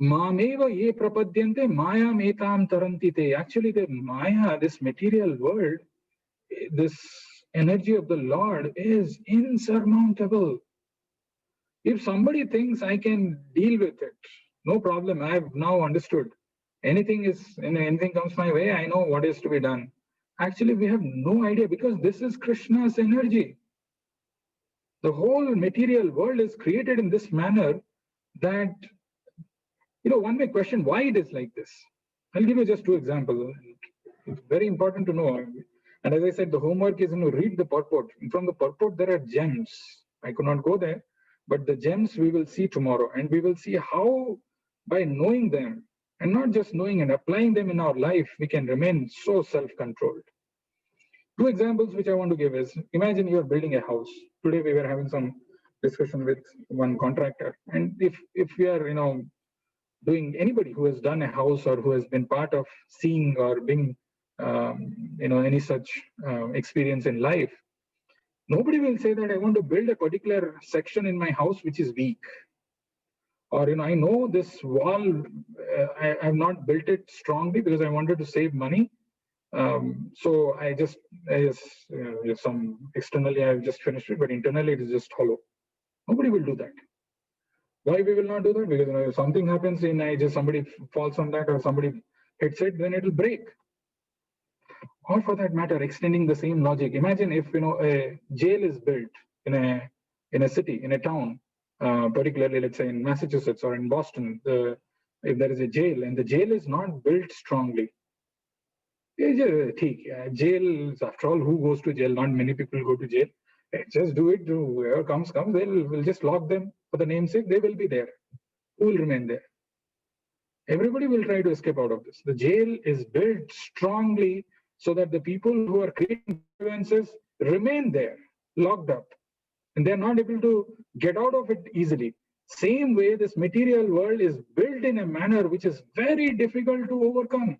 Mameva ye prapadyante maya metam tarantite. Actually, the maya, this material world, this energy of the Lord is insurmountable. If somebody thinks I can deal with it, no problem. I've now understood. Anything comes my way, I know what is to be done. Actually, we have no idea, because this is Krishna's energy. The whole material world is created in this manner that, one may question why it is like this. I'll give you just 2 examples. It's very important to know. And as I said, the homework is read the purport. And from the purport, there are gems. I could not go there, but the gems we will see tomorrow. And we will see how, by knowing them, and not just knowing and applying them in our life, we can remain so self-controlled. 2 examples which I want to give is, imagine you're building a house. Today we were having some discussion with one contractor. And if we are, doing, anybody who has done a house or who has been part of seeing or being, any such experience in life, nobody will say that I want to build a particular section in my house which is weak. Or, I know this wall, I have not built it strongly because I wanted to save money. So I just externally I've just finished it, but internally it is just hollow. Nobody will do that. Why we will not do that? Because if something happens and somebody falls on that or somebody hits it, then it will break. Or for that matter, extending the same logic. Imagine if a jail is built in a city, in a town, particularly let's say in Massachusetts or in Boston. If there is a jail and the jail is not built strongly, jail, after all, who goes to jail? Not many people go to jail. Just do it. Whoever comes. We'll just lock them for the namesake. They will be there. Who will remain there? Everybody will try to escape out of this. The jail is built strongly so that the people who are creating disturbances remain there, locked up, and they're not able to get out of it easily. Same way, this material world is built in a manner which is very difficult to overcome.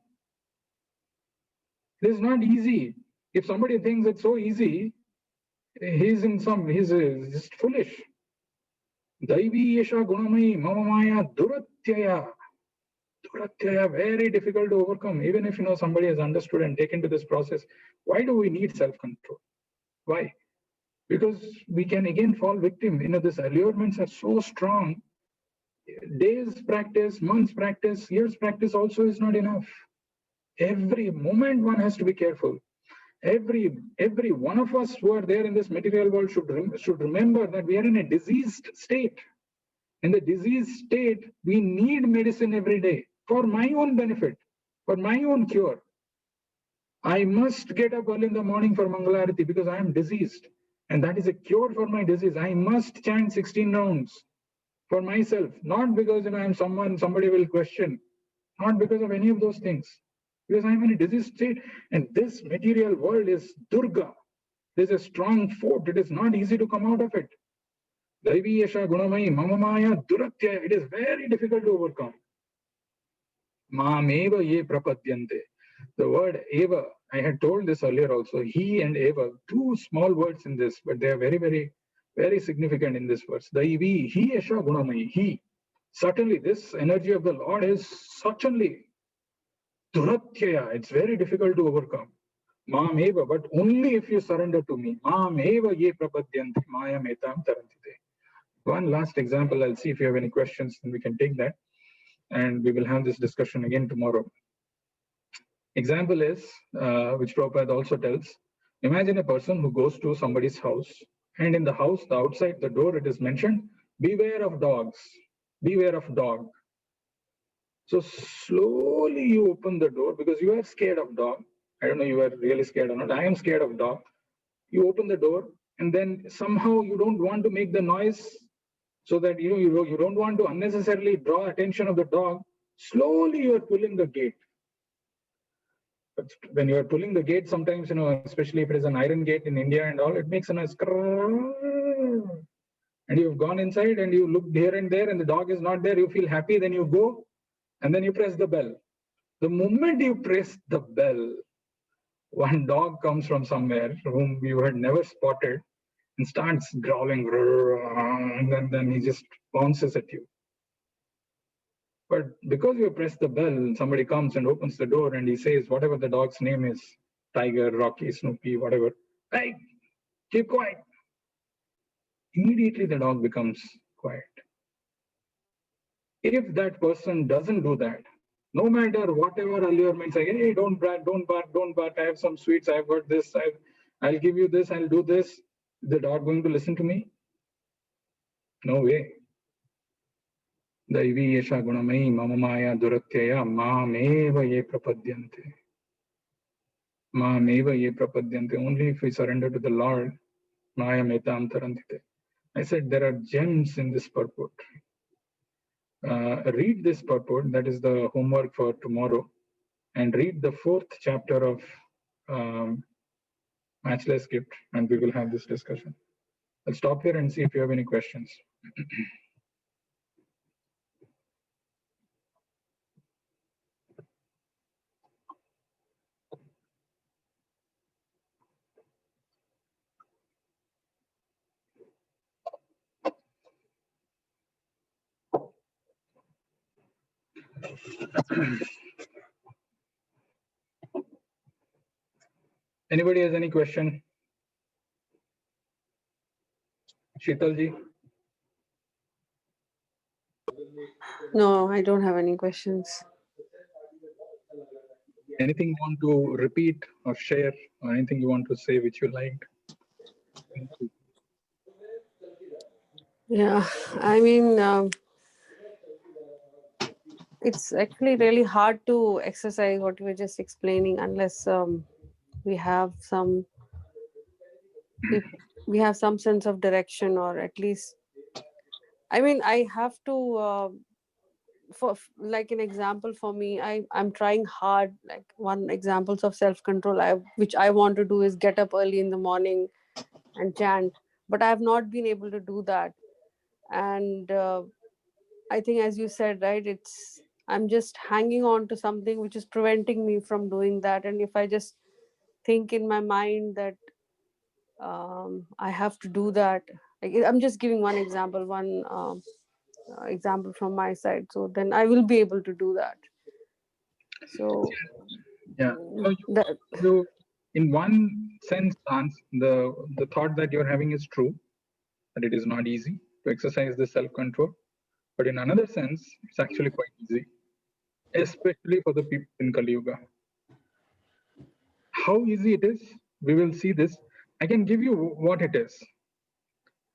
It is not easy. If somebody thinks it's so easy, he's just foolish. Daivi yesha gunamai mamamaya duratyaya. Duratyaya, very difficult to overcome. Even if somebody has understood and taken to this process, why do we need self-control? Why? Because we can again fall victim. These allurements are so strong. Days practice, months practice, years practice also is not enough. Every moment one has to be careful. Every one of us who are there in this material world should remember that we are in a diseased state. In the diseased state, we need medicine every day for my own benefit, for my own cure. I must get up early in the morning for Mangalarati because I am diseased. And that is a cure for my disease. I must chant 16 rounds for myself, not because I am somebody will question, not because of any of those things. Because I'm in a diseased state, and this material world is Durga. There's a strong fort. It is not easy to come out of it. Daivi Yasha Gunamai Mamamaya Duratyaya. It is very difficult to overcome. Mameva ye prapadyante. The word eva, I had told this earlier also, he and eva, two small words in this, but they are very, very, very significant in this verse. Daivi, he Yasha Gunamai, he. Certainly, this energy of the Lord is certainly Duratyaya. It's very difficult to overcome. Mameva, but only if you surrender to me. Mameva ye prapadyante maya metam tarantite. One last example, I'll see if you have any questions, and we can take that. And we will have this discussion again tomorrow. Example is, which Prabhupada also tells, imagine a person who goes to somebody's house, and in the house, the outside the door, it is mentioned, beware of dogs, beware of dog. So slowly you open the door because you are scared of dog. I don't know you are really scared or not. I am scared of dog. You open the door, and then somehow you don't want to make the noise, so that you don't want to unnecessarily draw attention of the dog. Slowly you are pulling the gate. But when you are pulling the gate, sometimes, especially if it is an iron gate in India and all, it makes a noise. And you've gone inside and you look here and there and the dog is not there. You feel happy, then you go and then you press the bell. The moment you press the bell, one dog comes from somewhere whom you had never spotted and starts growling, and then he just bounces at you. But because you press the bell, somebody comes and opens the door and he says, whatever the dog's name is, Tiger, Rocky, Snoopy, whatever, hey, keep quiet. Immediately the dog becomes quiet. If that person doesn't do that, no matter whatever allurement, say, hey, don't bark, don't bark, I have some sweets, I've got this, I'll give you this, I'll do this. Is the dog going to listen to me? No way. Daivi Yasha Gunamai Mamamaya Duratyaya Mameva ye prapadyante. Mameva ye prapadyante. Only if we surrender to the Lord, Maya metam tarantite. I said there are gems in this purport. Read this purport, that is the homework for tomorrow, and read the 4th chapter of Matchless Gift, and we will have this discussion. I'll stop here and see if you have any questions. Anybody has any question? Sheetalji? No, I don't have any questions. Anything you want to repeat or share, or anything you want to say which you liked? Yeah, I mean, it's actually really hard to exercise what you were just explaining unless we have some sense of direction, or at least, I mean, I have to for like an example for me, I'm trying hard. Like one examples of self-control which I want to do is get up early in the morning and chant, but I have not been able to do that. And I think, as you said, right, I'm just hanging on to something which is preventing me from doing that. And if I just think in my mind that I have to do that, like, I'm just giving one example, example from my side, so then I will be able to do that. So yeah, so you in one sense, the thought that you're having is true, that it is not easy to exercise the self-control. But in another sense, it's actually quite easy, especially for the people in Kali Yuga. How easy it is, we will see this. I can give you what it is.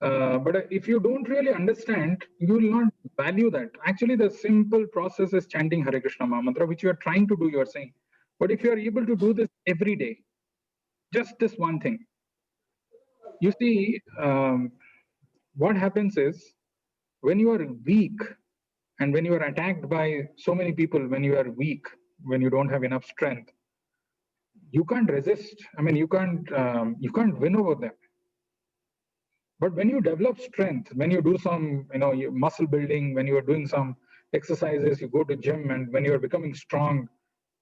But if you don't really understand, you will not value that. Actually, the simple process is chanting Hare Krishna Mahamantra, which you are trying to do, you are saying. But if you are able to do this every day, just this one thing, you see, what happens is, when you are weak and when you are attacked by so many people, when you are weak, when you don't have enough strength, you can't resist. I mean, you can't win over them. But when you develop strength, when you do some, muscle building, when you are doing some exercises, you go to gym, and when you are becoming strong,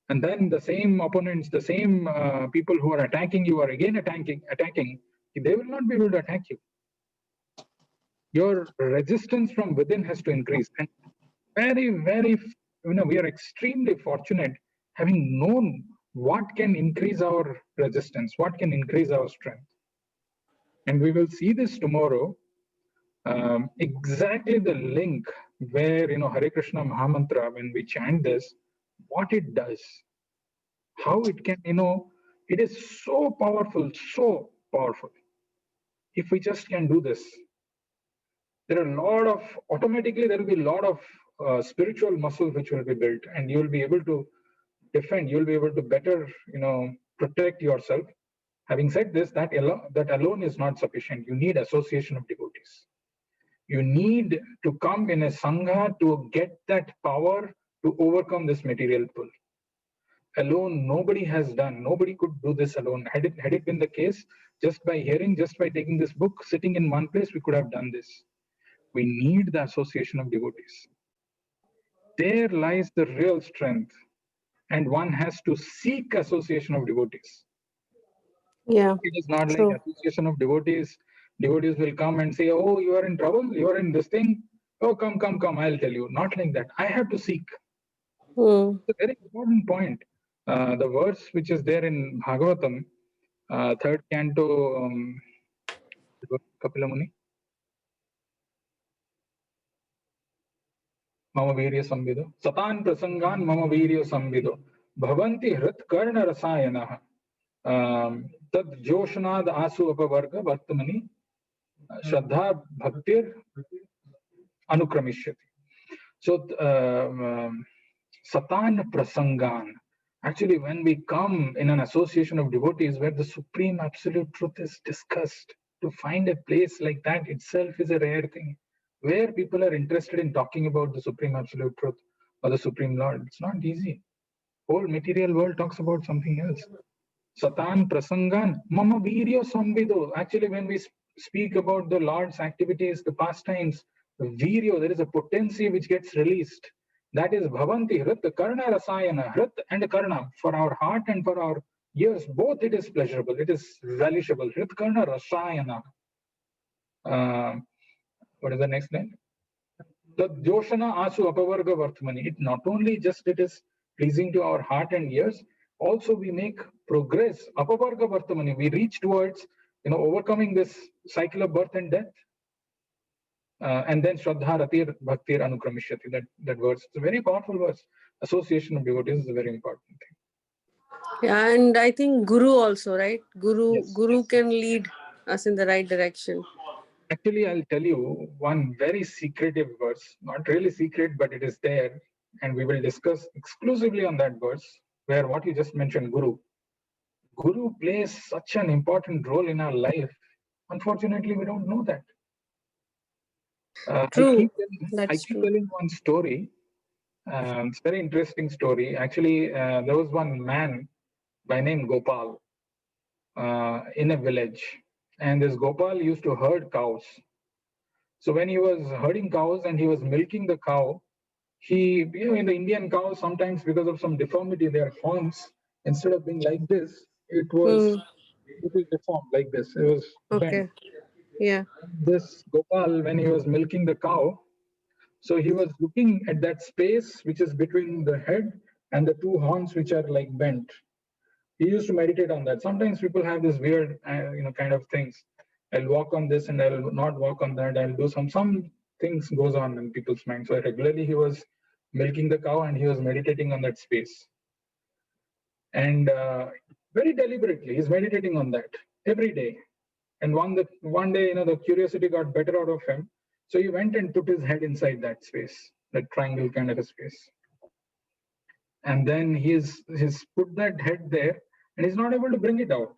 and then the same opponents, the same people who are attacking you are again attacking, they will not be able to attack you. Your resistance from within has to increase. And very, we are extremely fortunate having known what can increase our resistance, what can increase our strength. And we will see this tomorrow, exactly the link where, Hare Krishna Mahamantra, when we chant this, what it does, how it can, it is so powerful, so powerful. If we just can do this, there are a lot of, automatically there will be a lot of spiritual muscle which will be built, and you will be able to defend, you'll be able to better, protect yourself. Having said this, that alone is not sufficient. You need association of devotees. You need to come in a sangha to get that power to overcome this material pull. Alone, nobody has done. Nobody could do this alone. Had it been the case, just by hearing, just by taking this book, sitting in one place, we could have done this. We need the association of devotees. There lies the real strength, and one has to seek association of devotees. Yeah, it is not true. like association of devotees. Devotees will come and say, oh, you are in trouble, you are in this thing. Oh, come, I'll tell you. Not like that. I have to seek. It's a very important point. The verse which is there in Bhagavatam, 3rd canto, Kapila Muni. Mama Virya Samvido. Satan Prasangan Mama Virya Samvido. Bhavanti Hrit Karna Rasayana. Tad Joshanad Asu Apavarga Vartamani. Shraddha Bhaktir Anukramishati. So, Satan Prasangan. Actually, when we come in an association of devotees where the supreme absolute truth is discussed, to find a place like that itself is a rare thing. Where people are interested in talking about the supreme absolute truth or the supreme Lord, it's not easy. Whole material world talks about something else. Satan Prasangan Mama Virya Samvido. Actually, when we speak about the Lord's activities, the pastimes, Virya, there is a potency which gets released. That is Bhavanti Hrit Karna Rasayana. Hrit and Karna, for our heart and for our ears, both it is pleasurable, it is relishable. Hrit Karna Rasayana. What is the next line? The Joshana Asu Apavarga Vartmani. It not only just it is pleasing to our heart and ears, also we make progress. Apavarga Vartmani. We reach towards overcoming this cycle of birth and death. And then Shraddha Ratir Bhaktir Anukramishati. That verse. It's a very powerful verse. Association of devotees is a very important thing. Yeah, and I think Guru also, right? Guru Yes. can lead us in the right direction. Actually, I'll tell you one very secretive verse. Not really secret, but it is there. And we will discuss exclusively on that verse, where what you just mentioned, Guru. Guru plays such an important role in our life. Unfortunately, we don't know that. True. I keep telling one story. It's a very interesting story. Actually, there was one man by name Gopal in a village. And this Gopal used to herd cows. So when he was herding cows and he was milking the cow, he, in the Indian cows, sometimes because of some deformity, their horns, instead of being like this, it was deformed like this. It was bent. Yeah. This Gopal, when he was milking the cow, so he was looking at that space which is between the head and the two horns which are like bent. He used to meditate on that. Sometimes people have this weird, kind of things. I'll walk on this and I'll not walk on that. I'll do some things goes on in people's minds. So regularly he was milking the cow and he was meditating on that space. And very deliberately, he's meditating on that every day. And one day, the curiosity got better out of him. So he went and put his head inside that space, that triangle kind of a space. And then he's put that head there and he's not able to bring it out.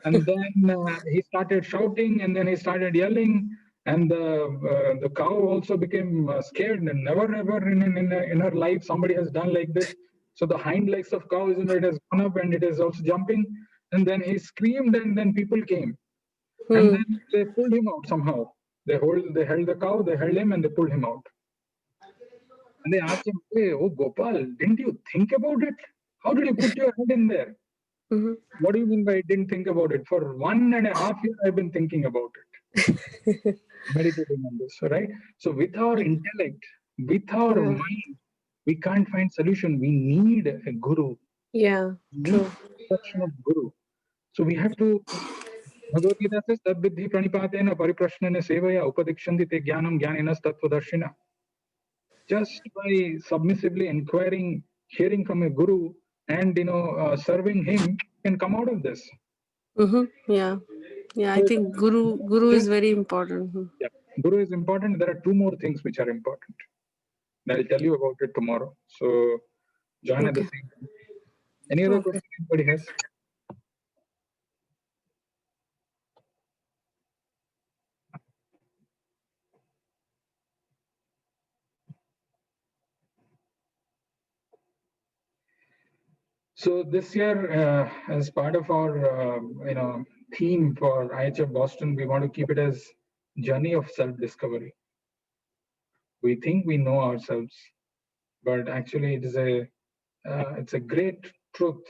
And then he started shouting and then he started yelling. And the cow also became scared, and never ever in her life somebody has done like this. So the hind legs of cow, it has gone up and it is also jumping. And then he screamed and then people came. And then they pulled him out somehow. They held the cow, they held him, and they pulled him out. And they asked him, "Hey, oh Gopal, didn't you think about it? How did you put your head in there?" What do you mean by I didn't think about it? For 1.5 years, I've been thinking about it. Meditating on this, right? So with our intellect, with our mind, we can't find solution. We need a guru. Yeah, true. Instruction of guru. So we have to. Bhagavad Gita says, "Tadviddhi pranipatena pariprashnena sevaya upadikshanti te jnanam jnaninas tattvadarshina." Just by submissively inquiring, hearing from a guru, and serving him, can come out of this. Yeah, I think guru is very important. Yeah, guru is important. There are two more things which are important. I'll tell you about it tomorrow. So join at the same time. Any other question anybody has? So this year, as part of our theme for IHF Boston, we want to keep it as journey of self-discovery. We think we know ourselves, but actually it is it's a great truth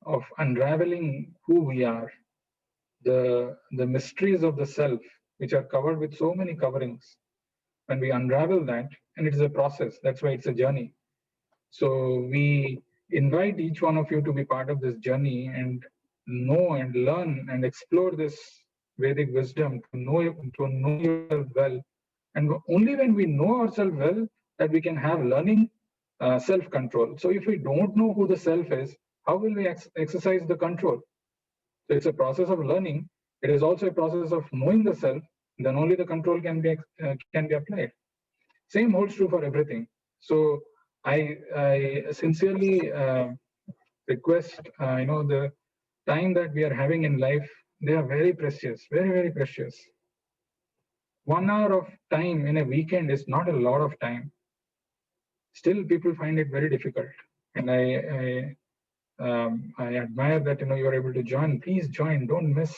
of unraveling who we are, the mysteries of the self, which are covered with so many coverings. When we unravel that, and it is a process, that's why it's a journey. So we invite each one of you to be part of this journey and know and learn and explore this Vedic wisdom, to know yourself well. And only when we know ourselves well that we can have learning, self-control. So if we don't know who the self is, how will we exercise the control? So it's a process of learning. It is also a process of knowing the self. Then only the control can be applied. Same holds true for everything. So I sincerely request, the time that we are having in life, they are very precious, very, very precious. 1 hour of time in a weekend is not a lot of time. Still, people find it very difficult. And I admire that you are able to join. Please join. Don't miss.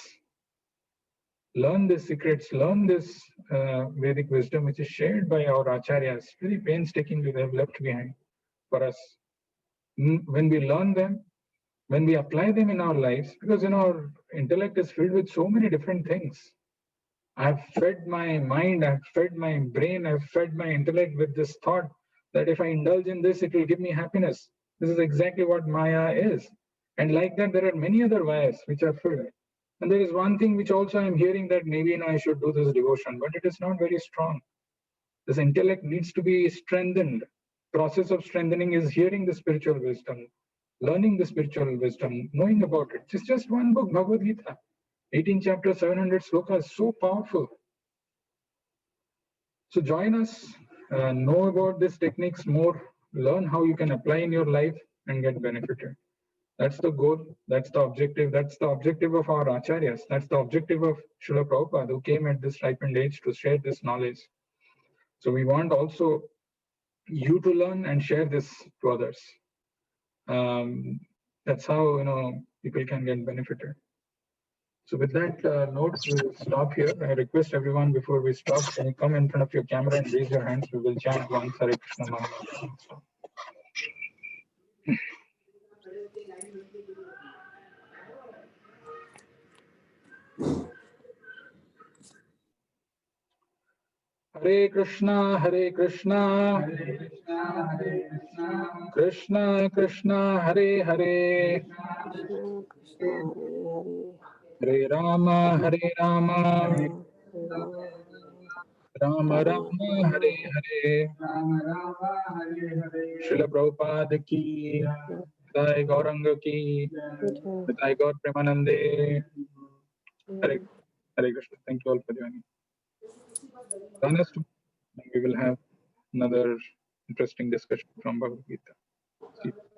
Learn the secrets. Learn this Vedic wisdom, which is shared by our acharyas. Very painstakingly, they have left behind for us. When we learn them, when we apply them in our lives, because our intellect is filled with so many different things. I've fed my mind, I've fed my brain, I've fed my intellect with this thought that if I indulge in this, it will give me happiness. This is exactly what Maya is. And like that, there are many other Mayas which are filled. And there is one thing which also I'm hearing that maybe I should do this devotion, but it is not very strong. This intellect needs to be strengthened. Process of strengthening is hearing the spiritual wisdom, learning the spiritual wisdom, knowing about it. It's just one book, Bhagavad Gita. 18 chapters, 700 slokas, so powerful. So join us, know about these techniques more, learn how you can apply in your life and get benefited. That's the goal, that's the objective of our acharyas, that's the objective of Srila Prabhupada, who came at this ripened age to share this knowledge. So we want also you to learn and share this to others. That's how people can get benefited. So with that note, we will stop here. I request everyone before we stop, can you come in front of your camera and raise your hands? We will chant once Hare Krishna Maha. Hare Krishna, Hare Krishna, Krishna Krishna, Hare Hare, Hare Rama, Hare Rama, Rama Rama, Hare Hare. Srila Prabhupada ki, Jai Gauranga ki, Jai Gaur Premanande. Hare Krishna. Thank you all for joining. Join us tomorrow. We will have another interesting discussion from Bhagavad Gita. See you.